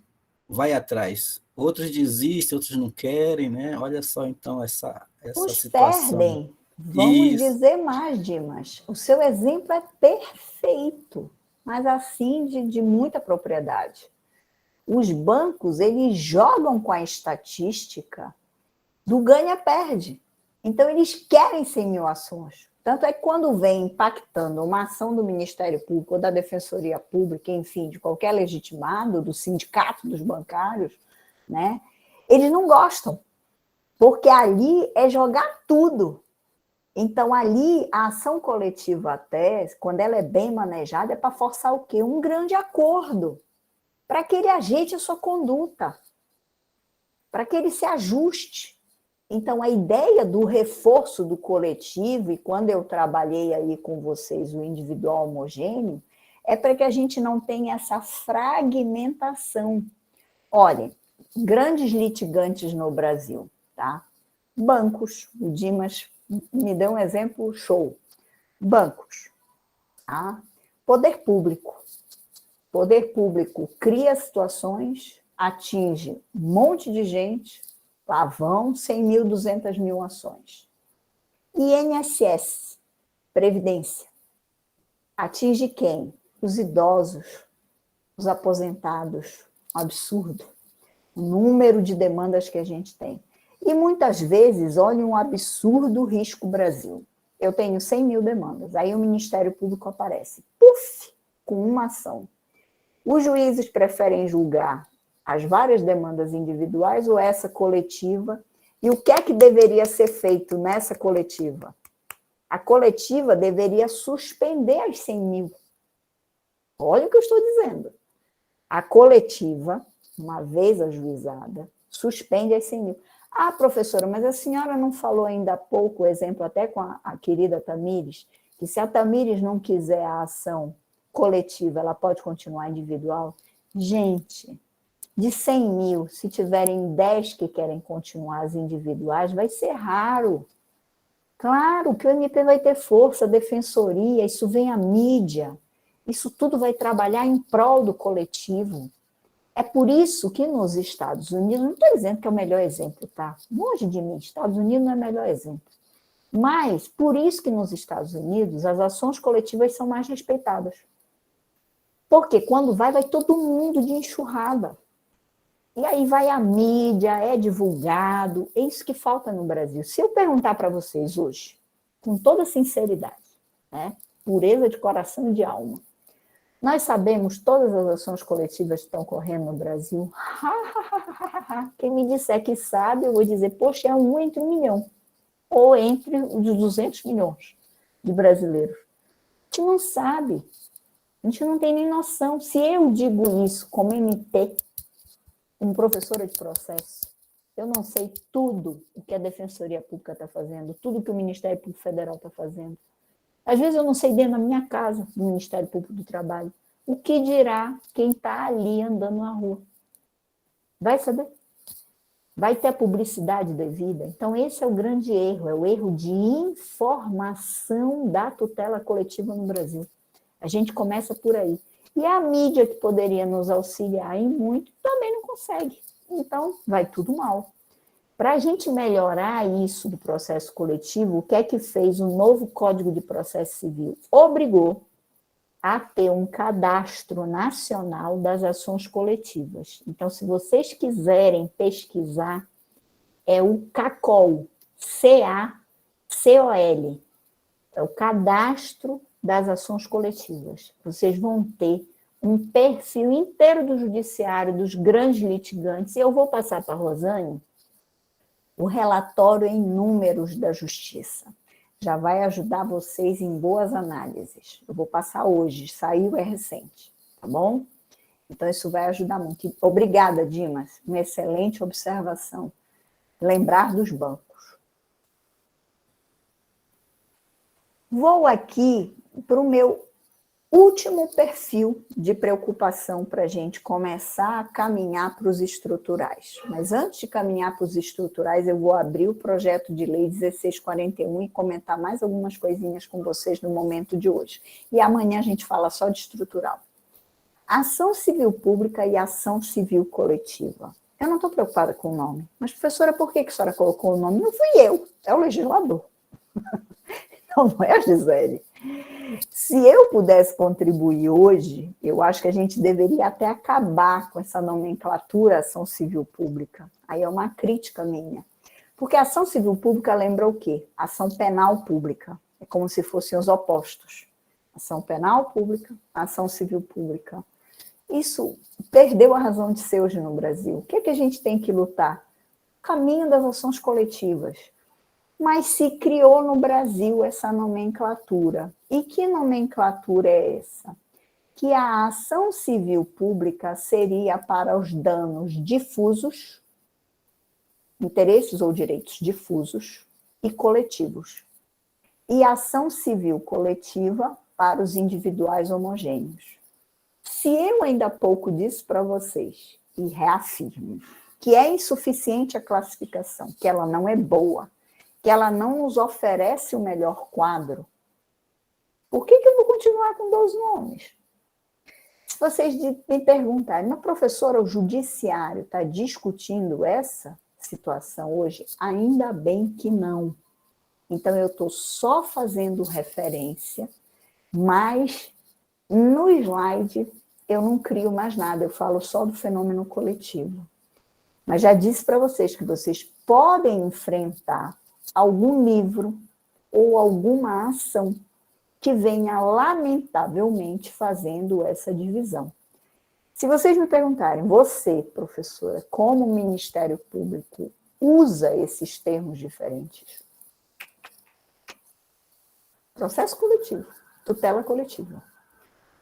vai atrás. Outros desistem, outros não querem, né? Olha só, então, essa Os situação. perdem. Vamos Isso. dizer mais, Dimas. O seu exemplo é perfeito, mas assim de muita propriedade. Os bancos, eles jogam com a estatística do ganha-perde. Então, eles querem 100 mil ações. Tanto é que quando vem impactando uma ação do Ministério Público ou da Defensoria Pública, enfim, de qualquer legitimado, do sindicato dos bancários, né, eles não gostam, porque ali é jogar tudo. Então, ali, a ação coletiva até, quando ela é bem manejada, é para forçar o quê? Um grande acordo, para que ele ajeite a sua conduta, para que ele se ajuste. Então, a ideia do reforço do coletivo, e quando eu trabalhei aí com vocês o individual homogêneo, é para que a gente não tenha essa fragmentação. Olhem, grandes litigantes no Brasil, tá? Bancos, o Dimas me deu um exemplo show. Bancos, tá? Poder público. Poder público cria situações, atinge um monte de gente, lá vão 100 mil, 200 mil ações. INSS, Previdência, atinge quem? Os idosos, os aposentados. Um absurdo. O número de demandas que a gente tem. E muitas vezes, olha um absurdo risco Brasil. Eu tenho 100 mil demandas, aí o Ministério Público aparece, puf, com uma ação. Os juízes preferem julgar as várias demandas individuais ou essa coletiva? E o que é que deveria ser feito nessa coletiva? A coletiva deveria suspender as 100 mil. Olha o que eu estou dizendo. A coletiva, uma vez ajuizada, suspende as 100 mil. Ah, professora, mas a senhora não falou ainda há pouco, exemplo até com a querida Tamires, que se a Tamires não quiser a ação coletiva, ela pode continuar individual? Gente, de 100 mil, se tiverem 10 que querem continuar as individuais, vai ser raro. Claro que o MP vai ter força, defensoria, isso vem à mídia, isso tudo vai trabalhar em prol do coletivo. É por isso que nos Estados Unidos, não estou dizendo que é o melhor exemplo, tá? Longe de mim, Estados Unidos não é o melhor exemplo. Mas, por isso que nos Estados Unidos, as ações coletivas são mais respeitadas. Porque quando vai todo mundo de enxurrada. E aí vai a mídia, é divulgado, é isso que falta no Brasil. Se eu perguntar para vocês hoje, com toda sinceridade, né, pureza de coração e de alma, Nós sabemos todas as ações coletivas que estão correndo no Brasil. Quem me disser que sabe, eu vou dizer, poxa, é um entre 1 milhão, ou entre os 200 milhões de brasileiros. A gente não sabe, a gente não tem nem noção. Se eu digo isso como MT, como professora de processo, eu não sei tudo o que a Defensoria Pública está fazendo, tudo o que o Ministério Público Federal está fazendo. Às vezes eu não sei dentro da minha casa, do Ministério Público do Trabalho, o que dirá quem está ali andando na rua. Vai saber? Vai ter a publicidade devida? Então, esse é o grande erro, é o erro de informação da tutela coletiva no Brasil. A gente começa por aí. E a mídia, que poderia nos auxiliar em muito, também não consegue. Então, vai tudo mal. Para a gente melhorar isso do processo coletivo, o que é que fez o novo Código de Processo Civil? Obrigou a ter um cadastro nacional das ações coletivas. Então, se vocês quiserem pesquisar, é o CACOL, C-A-C-O-L, é o Cadastro das Ações Coletivas. Vocês vão ter um perfil inteiro do judiciário, dos grandes litigantes, e eu vou passar para a Rosane o relatório em números da Justiça. Já vai ajudar vocês em boas análises. Eu vou passar hoje, saiu, é recente, tá bom? Então, isso vai ajudar muito. Obrigada, Dimas, uma excelente observação. Lembrar dos bancos. Vou aqui para o meu último perfil de preocupação para a gente começar a caminhar para os estruturais. Mas antes de caminhar para os estruturais, eu vou abrir o projeto de lei 1641 e comentar mais algumas coisinhas com vocês no momento de hoje. E amanhã a gente fala só de estrutural. Ação civil pública e ação civil coletiva. Eu não estou preocupada com o nome. Mas, professora, por que a senhora colocou o nome? Não fui eu, é o legislador. Não, não é a Gisele. Se eu pudesse contribuir hoje, eu acho que a gente deveria até acabar com essa nomenclatura ação civil pública. Aí é uma crítica minha. Porque a ação civil pública lembra o quê? Ação penal pública. É como se fossem os opostos. Ação penal pública, ação civil pública. Isso perdeu a razão de ser hoje no Brasil. O que é que a gente tem que lutar? O caminho das ações coletivas. Mas se criou no Brasil essa nomenclatura. E que nomenclatura é essa? Que a ação civil pública seria para os danos difusos, interesses ou direitos difusos e coletivos. E a ação civil coletiva para os individuais homogêneos. Se eu ainda há pouco disse para vocês, e reafirmo, que é insuficiente a classificação, que ela não é boa, que ela não nos oferece o melhor quadro, por que eu vou continuar com 2 nomes? Se vocês me perguntarem, mas professora, o judiciário está discutindo essa situação hoje? Ainda bem que não. Então, eu estou só fazendo referência, mas no slide eu não crio mais nada, eu falo só do fenômeno coletivo. Mas já disse para vocês que vocês podem enfrentar algum livro ou alguma ação que venha lamentavelmente fazendo essa divisão. Se vocês me perguntarem, você, professora, como o Ministério Público usa esses termos diferentes? Processo coletivo, tutela coletiva.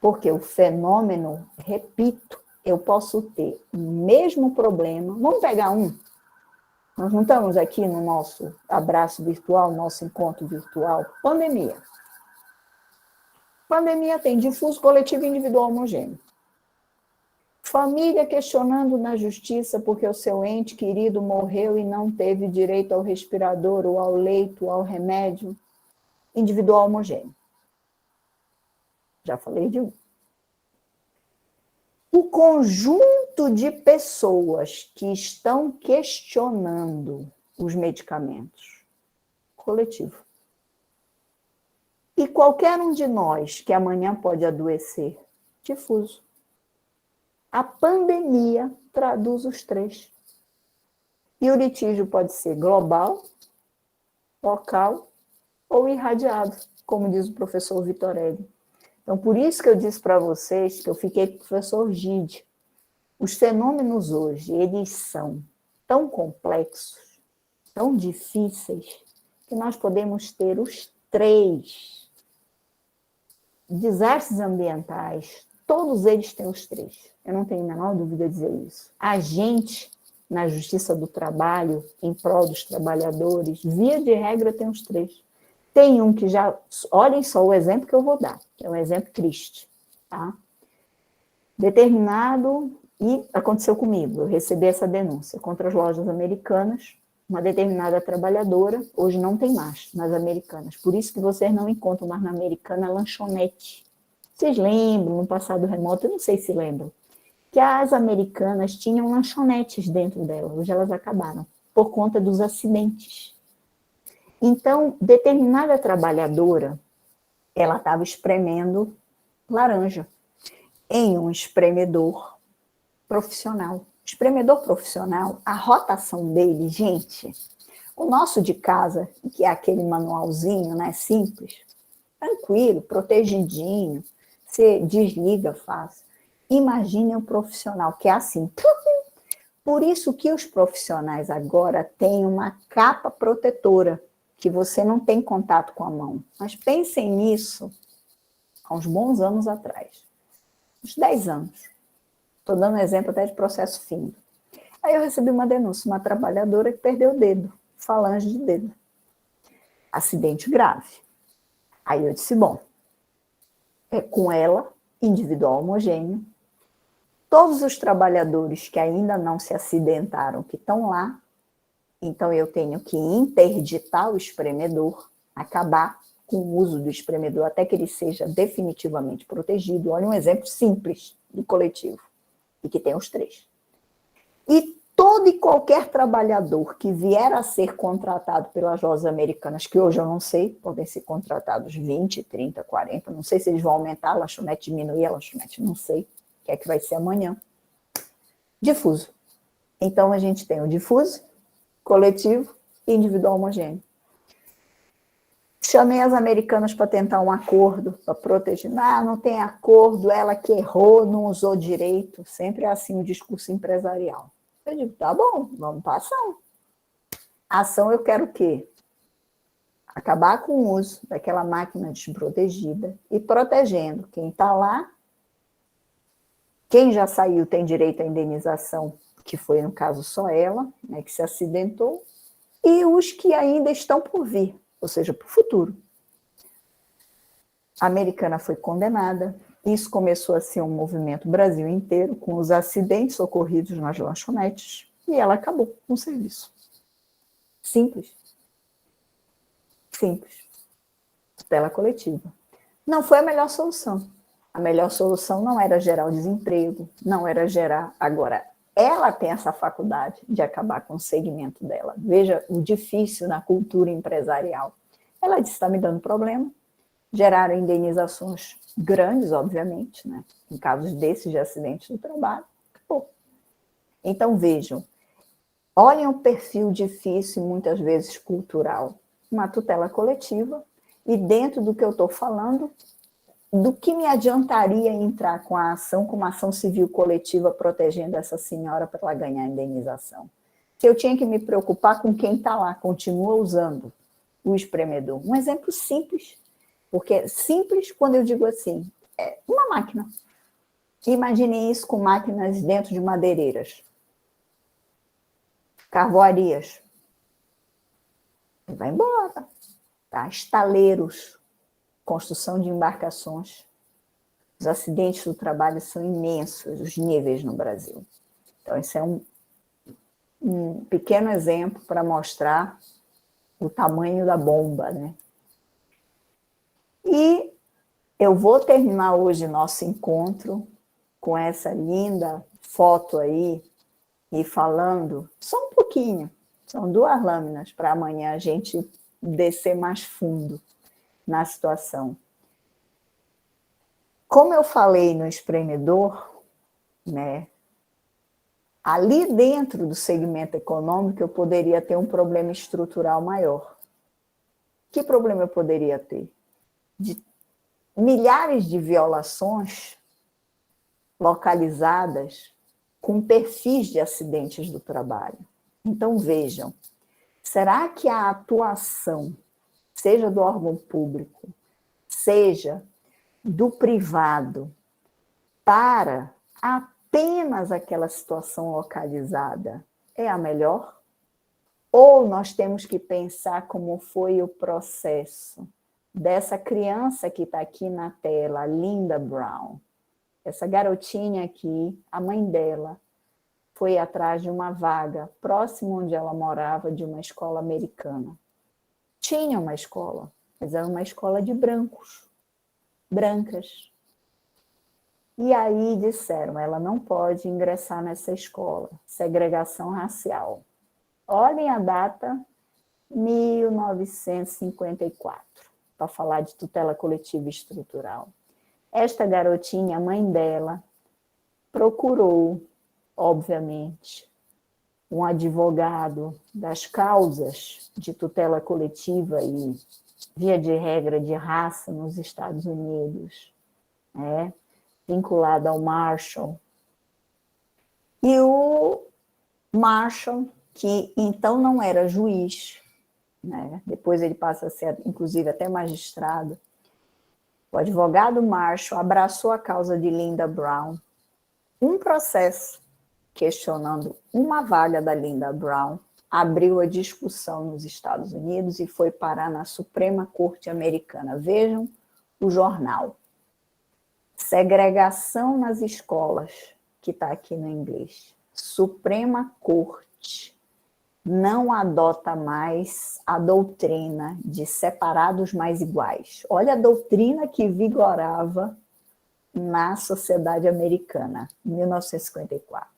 Porque o fenômeno, repito, eu posso ter o mesmo problema. Vamos pegar um. Nós não estamos aqui no nosso abraço virtual, nosso encontro virtual. Pandemia. Pandemia tem difuso, coletivo e individual homogêneo. Família questionando na justiça porque o seu ente querido morreu e não teve direito ao respirador, ou ao leito, ou ao remédio. Individual homogêneo. Já falei de um. O conjunto de pessoas que estão questionando os medicamentos. Coletivo. E qualquer um de nós que amanhã pode adoecer. Difuso. A pandemia traduz os 3. E o litígio pode ser global, local ou irradiado, como diz o professor Vitorelli. Então, por isso que eu disse para vocês que eu fiquei com o professor Gide. Os fenômenos hoje, eles são tão complexos, tão difíceis, que nós podemos ter os três. Desastres ambientais, todos eles têm os três. Eu não tenho a menor dúvida de dizer isso. A gente, na justiça do trabalho, em prol dos trabalhadores, via de regra tem os três. Tem um que já... Olhem só o exemplo que eu vou dar, que é um exemplo triste. Tá? Determinado... E aconteceu comigo, eu recebi essa denúncia contra as lojas americanas, uma determinada trabalhadora, hoje não tem mais nas americanas, por isso que vocês não encontram mais na americana lanchonete. Vocês lembram, no passado remoto, eu não sei se lembram, que as americanas tinham lanchonetes dentro dela, hoje elas acabaram, por conta dos acidentes. Então, determinada trabalhadora, ela estava espremendo laranja em um espremedor profissional. Espremedor profissional, a rotação dele, gente, o nosso de casa, que é aquele manualzinho, né, simples, tranquilo, protegidinho, você desliga fácil. Imagine um profissional que é assim. Por isso que os profissionais agora têm uma capa protetora, que você não tem contato com a mão. Mas pensem nisso há uns bons anos atrás, uns 10 anos. Estou dando um exemplo até de processo fino. Aí eu recebi uma denúncia, uma trabalhadora que perdeu o dedo, falange de dedo. Acidente grave. Aí eu disse, bom, é com ela, individual homogêneo, todos os trabalhadores que ainda não se acidentaram, que estão lá, então eu tenho que interditar o espremedor, acabar com o uso do espremedor até que ele seja definitivamente protegido. Olha um exemplo simples do coletivo. E que tem os três. E todo e qualquer trabalhador que vier a ser contratado pelas lojas americanas, que hoje eu não sei, podem ser contratados 20, 30, 40, não sei se eles vão aumentar a lanchonete, diminuir a lanchonete, não sei, o que é que vai ser amanhã. Difuso. Então, a gente tem o difuso, coletivo e individual homogêneo. Chamei as americanas para tentar um acordo, para proteger. Não tem acordo, ela que errou, não usou direito. Sempre é assim o discurso empresarial. Eu digo, tá bom, vamos para a ação. A ação eu quero o quê? Acabar com o uso daquela máquina desprotegida e protegendo quem está lá. Quem já saiu tem direito à indenização, que foi, no caso, só ela, né, que se acidentou, e os que ainda estão por vir. Ou seja, para o futuro. A americana foi condenada, isso começou a ser um movimento Brasil inteiro, com os acidentes ocorridos nas lanchonetes, e ela acabou com o serviço. Simples. Simples. Tutela coletiva. Não foi a melhor solução. A melhor solução não era gerar o desemprego, não era gerar... Agora, ela tem essa faculdade de acabar com o segmento dela. Veja o difícil na cultura empresarial. Ela disse, está me dando problema. Geraram indenizações grandes, obviamente, né? Em casos desses de acidente do trabalho. Acabou. Então, vejam, olhem o perfil difícil, muitas vezes cultural, uma tutela coletiva, e dentro do que eu estou falando, do que me adiantaria entrar com a ação, com uma ação civil coletiva protegendo essa senhora para ela ganhar a indenização? Se eu tinha que me preocupar com quem está lá, continua usando o espremedor. Um exemplo simples, porque simples quando eu digo assim, é uma máquina. Imaginem isso com máquinas dentro de madeireiras, carvoarias. Vai embora. Tá? Estaleiros, construção de embarcações. Os acidentes do trabalho são imensos, os níveis no Brasil. Então, esse é um pequeno exemplo para mostrar o tamanho da bomba, né? E eu vou terminar hoje nosso encontro com essa linda foto aí e falando só um pouquinho, são 2 lâminas para amanhã a gente descer mais fundo na situação. Como eu falei no espremedor, né, ali dentro do segmento econômico eu poderia ter um problema estrutural maior. Que problema eu poderia ter? De milhares de violações localizadas com perfis de acidentes do trabalho. Então, vejam, será que a atuação, seja do órgão público, seja do privado, para apenas aquela situação localizada, é a melhor? Ou nós temos que pensar como foi o processo dessa criança que está aqui na tela, Linda Brown? Essa garotinha aqui, a mãe dela, foi atrás de uma vaga próximo onde ela morava, de uma escola americana. Tinha uma escola, mas era uma escola de brancos, brancas. E aí disseram, ela não pode ingressar nessa escola, segregação racial. Olhem a data, 1954, para falar de tutela coletiva estrutural. Esta garotinha, a mãe dela, procurou, obviamente, um advogado das causas de tutela coletiva e, via de regra, de raça nos Estados Unidos, né, vinculado ao Marshall. E o Marshall, que então não era juiz, né, depois ele passa a ser, inclusive, até magistrado, o advogado Marshall abraçou a causa de Linda Brown, um processo questionando uma vaga da Linda Brown, abriu a discussão nos Estados Unidos e foi parar na Suprema Corte Americana. Vejam o jornal. Segregação nas escolas, que está aqui no inglês. Suprema Corte não adota mais a doutrina de separados mais iguais. Olha a doutrina que vigorava na sociedade americana, em 1954.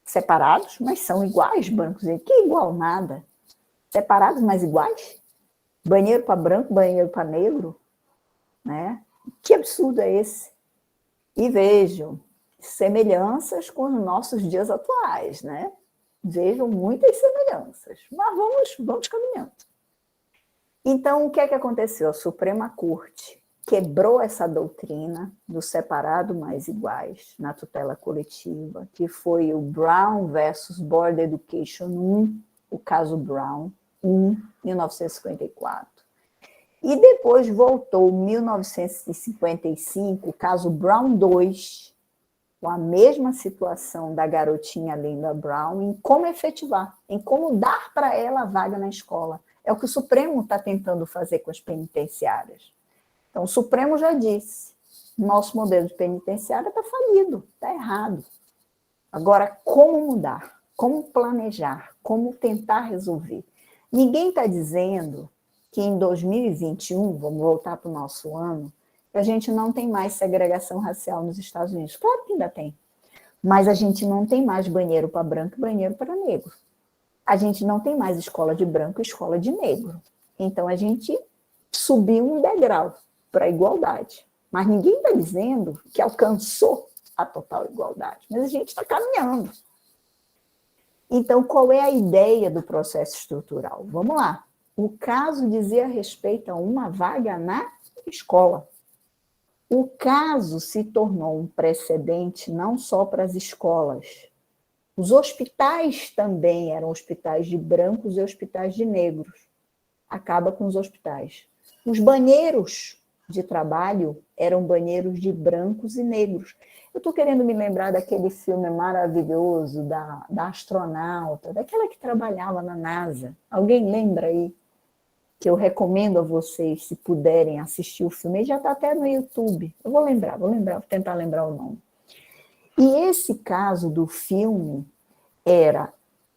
Separados, mas são iguais, brancos. Que igual nada? Separados, mas iguais? Banheiro para branco, banheiro para negro? Né? Que absurdo é esse? E vejam, semelhanças com os nossos dias atuais, né? Vejam muitas semelhanças, mas vamos caminhando. Então, o que é que aconteceu? A Suprema Corte quebrou essa doutrina do separado mais iguais na tutela coletiva, que foi o Brown versus Board Education 1, o caso Brown 1, 1954. E depois voltou, em 1955, o caso Brown 2, com a mesma situação da garotinha Linda Brown, em como efetivar, em como dar para ela a vaga na escola. É o que o Supremo está tentando fazer com as penitenciárias. Então, o Supremo já disse, nosso modelo de penitenciária está falido, está errado. Agora, como mudar? Como planejar? Como tentar resolver? Ninguém está dizendo que em 2021, vamos voltar para o nosso ano, que a gente não tem mais segregação racial nos Estados Unidos. Claro que ainda tem. Mas a gente não tem mais banheiro para branco e banheiro para negro. A gente não tem mais escola de branco e escola de negro. Então, a gente subiu um degrau para a igualdade. Mas ninguém está dizendo que alcançou a total igualdade. Mas a gente está caminhando. Então, qual é a ideia do processo estrutural? Vamos lá. O caso dizia respeito a uma vaga na escola. O caso se tornou um precedente não só para as escolas. Os hospitais também eram hospitais de brancos e hospitais de negros. Acaba com os hospitais. Os banheiros de trabalho eram banheiros de brancos e negros. Eu estou querendo me lembrar daquele filme maravilhoso da astronauta, daquela que trabalhava na NASA. Alguém lembra aí? Que eu recomendo a vocês, se puderem assistir o filme. Ele já está até no YouTube. Eu vou tentar lembrar o nome. E esse caso do filme era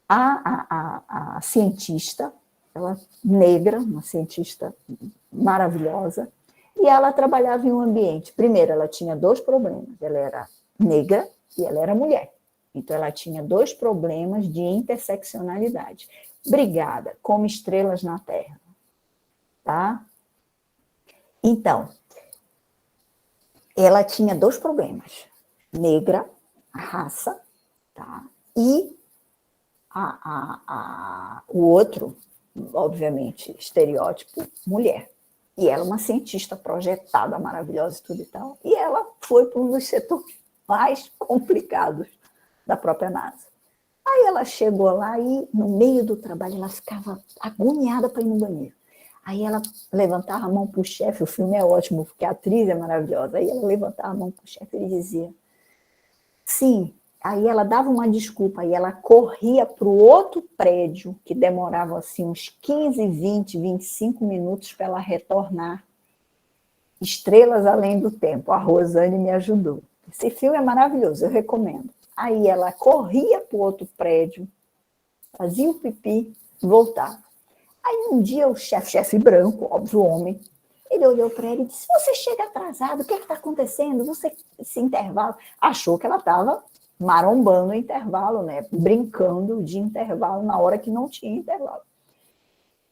a cientista, ela negra, uma cientista maravilhosa, e ela trabalhava em um ambiente. Primeiro, ela tinha 2 problemas. Ela era negra e ela era mulher. Então, ela tinha 2 problemas de interseccionalidade. Brigada, como estrelas na Terra. Tá? Então, ela tinha 2 problemas. Negra, a raça, tá? E o outro, obviamente, estereótipo, mulher. E ela é uma cientista projetada, maravilhosa e tudo e tal. E ela foi para um dos setores mais complicados da própria NASA. Aí ela chegou lá e, no meio do trabalho, ela ficava agoniada para ir no banheiro. Aí ela levantava a mão para o chefe, o filme é ótimo, porque a atriz é maravilhosa. Aí ela levantava a mão para o chefe e ele dizia, sim. Aí ela dava uma desculpa, aí ela corria para o outro prédio, que demorava assim uns 15, 20, 25 minutos para ela retornar. Estrelas Além do Tempo, a Rosane me ajudou. Esse filme é maravilhoso, eu recomendo. Aí ela corria para o outro prédio, fazia o pipi, voltava. Aí um dia o chefe branco, óbvio homem, ele olhou para ela e disse, você chega atrasado, o que está acontecendo? Você, esse intervalo, achou que ela estava marombando o intervalo, né? Brincando de intervalo na hora que não tinha intervalo.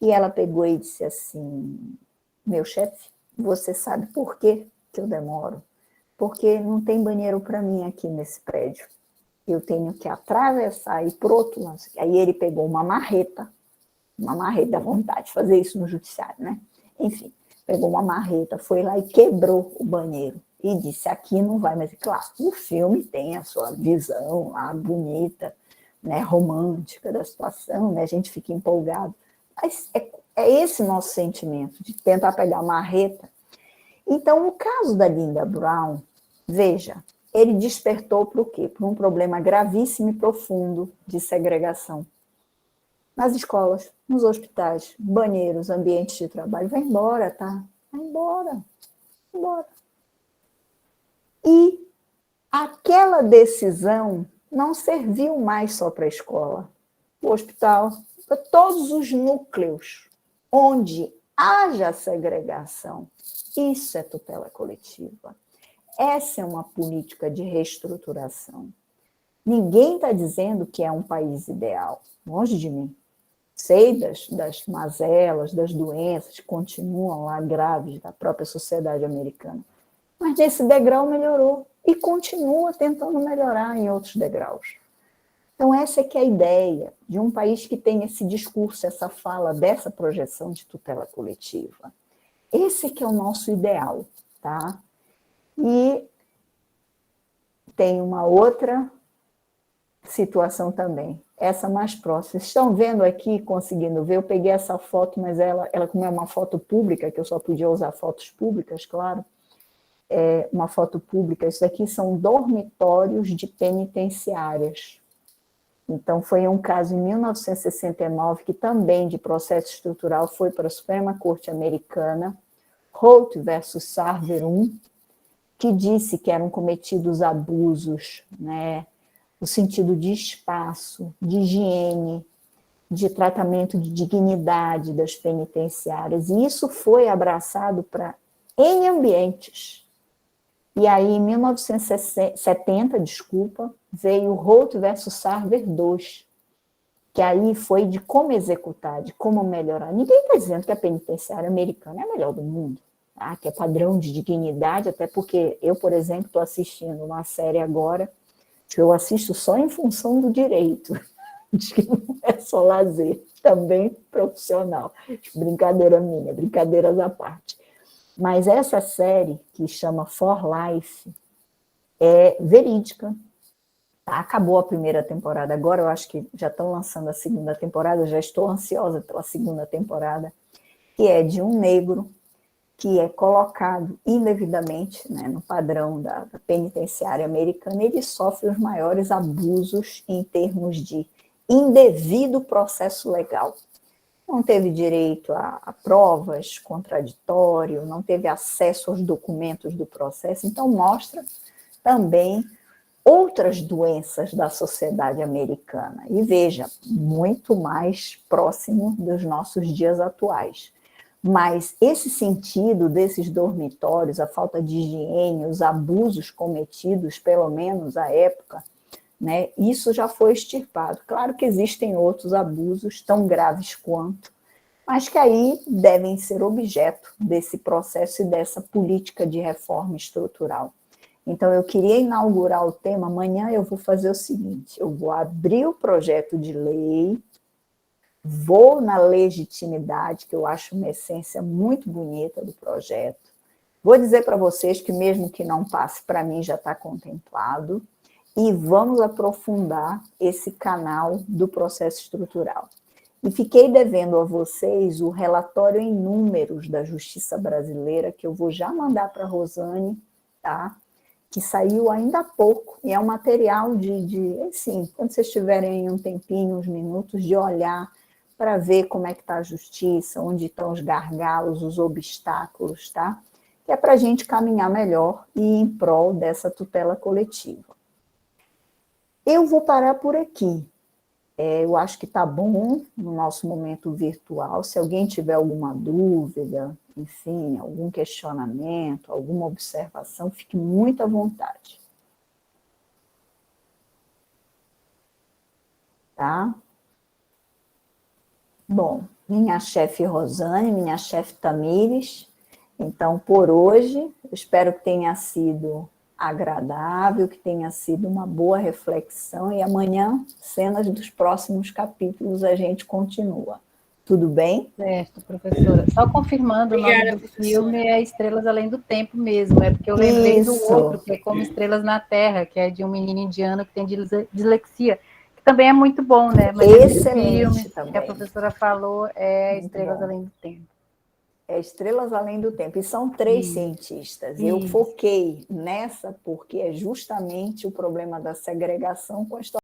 E ela pegou e disse assim, meu chefe, você sabe por que eu demoro? Porque não tem banheiro para mim aqui nesse prédio. Eu tenho que atravessar e ir para o outro lado. Aí ele pegou uma marreta à vontade de fazer isso no judiciário, né? Enfim, pegou uma marreta, foi lá e quebrou o banheiro. E disse, aqui não vai, mas claro, o filme tem a sua visão lá bonita, né, romântica da situação, né, a gente fica empolgado. Mas é esse nosso sentimento, de tentar pegar a marreta. Então, o caso da Linda Brown, veja, ele despertou para o quê? Para um problema gravíssimo e profundo de segregação. Nas escolas, nos hospitais, banheiros, ambientes de trabalho. Vai embora, tá? Vai embora. Vai embora. E aquela decisão não serviu mais só para a escola, o hospital, para todos os núcleos onde haja segregação. Isso é tutela coletiva. Essa é uma política de reestruturação. Ninguém está dizendo que é um país ideal, longe de mim. Sei das mazelas, das doenças que continuam lá graves da própria sociedade americana. Mas nesse degrau melhorou e continua tentando melhorar em outros degraus. Então essa é que é a ideia de um país que tem esse discurso, essa fala dessa projeção de tutela coletiva. Esse que é o nosso ideal, tá? E tem uma outra situação também, essa mais próxima. Estão vendo aqui, conseguindo ver? Eu peguei essa foto, mas ela como é uma foto pública, que eu só podia usar fotos públicas, claro, é uma foto pública, isso aqui são dormitórios de penitenciárias. Então, foi um caso em 1969, que também de processo estrutural foi para a Suprema Corte Americana, Holt versus Sarver 1, que disse que eram cometidos abusos, né, no sentido de espaço, de higiene, de tratamento de dignidade das penitenciárias. E isso foi abraçado para N ambientes. E aí, em 1970, veio o Holt versus Sarver 2, que aí foi de como executar, de como melhorar. Ninguém está dizendo que a penitenciária americana é a melhor do mundo, tá? Que é padrão de dignidade, até porque eu, por exemplo, estou assistindo uma série agora que eu assisto só em função do direito, de que não é só lazer, também profissional. Brincadeira minha, brincadeiras à parte. Mas essa série, que chama For Life, é verídica. Acabou a primeira temporada agora, eu acho que já estão lançando a segunda temporada, eu já estou ansiosa pela segunda temporada, que é de um negro que é colocado indevidamente, né, no padrão da penitenciária americana. Ele sofre os maiores abusos em termos de indevido processo legal. Não teve direito a provas, contraditório, não teve acesso aos documentos do processo. Então, mostra também outras doenças da sociedade americana. E veja, muito mais próximo dos nossos dias atuais. Mas esse sentido desses dormitórios, a falta de higiene, os abusos cometidos, pelo menos à época, né, isso já foi extirpado. Claro que existem outros abusos tão graves quanto, mas que aí devem ser objeto desse processo e dessa política de reforma estrutural. Então, eu queria inaugurar o tema. Amanhã eu vou fazer o seguinte, eu vou abrir o projeto de lei vou na legitimidade, que eu acho uma essência muito bonita do projeto. Vou dizer para vocês que mesmo que não passe, para mim já está contemplado, e vamos aprofundar esse canal do processo estrutural. E fiquei devendo a vocês o relatório em números da Justiça Brasileira, que eu vou já mandar para a Rosane, tá? Que saiu ainda há pouco, e é um material assim, quando vocês tiverem um tempinho, uns minutos, de olhar para ver como é que está a justiça, onde estão os gargalos, os obstáculos, tá? Que é para a gente caminhar melhor e em prol dessa tutela coletiva. Eu vou parar por aqui. Eu acho que está bom no nosso momento virtual. Se alguém tiver alguma dúvida, enfim, algum questionamento, alguma observação, fique muito à vontade. Tá? Bom, minha chefe Rosane, minha chefe Tamires. Então, por hoje, eu espero que tenha sido agradável, que tenha sido uma boa reflexão, e amanhã, cenas dos próximos capítulos, a gente continua. Tudo bem? Certo, professora. Só confirmando, Obrigada, o nome do professora. filme é Estrelas Além do Tempo mesmo, é porque eu lembrei do Isso. outro, que é Como Estrelas na Terra, que é de um menino indiano que tem dislexia, que também é muito bom, né? Mas esse filme Excelente que a também. professora falou é Muito Estrelas bom. Além do Tempo. É Estrelas Além do Tempo. E são 3 Isso. cientistas. Eu Isso. foquei nessa porque é justamente o problema da segregação com a história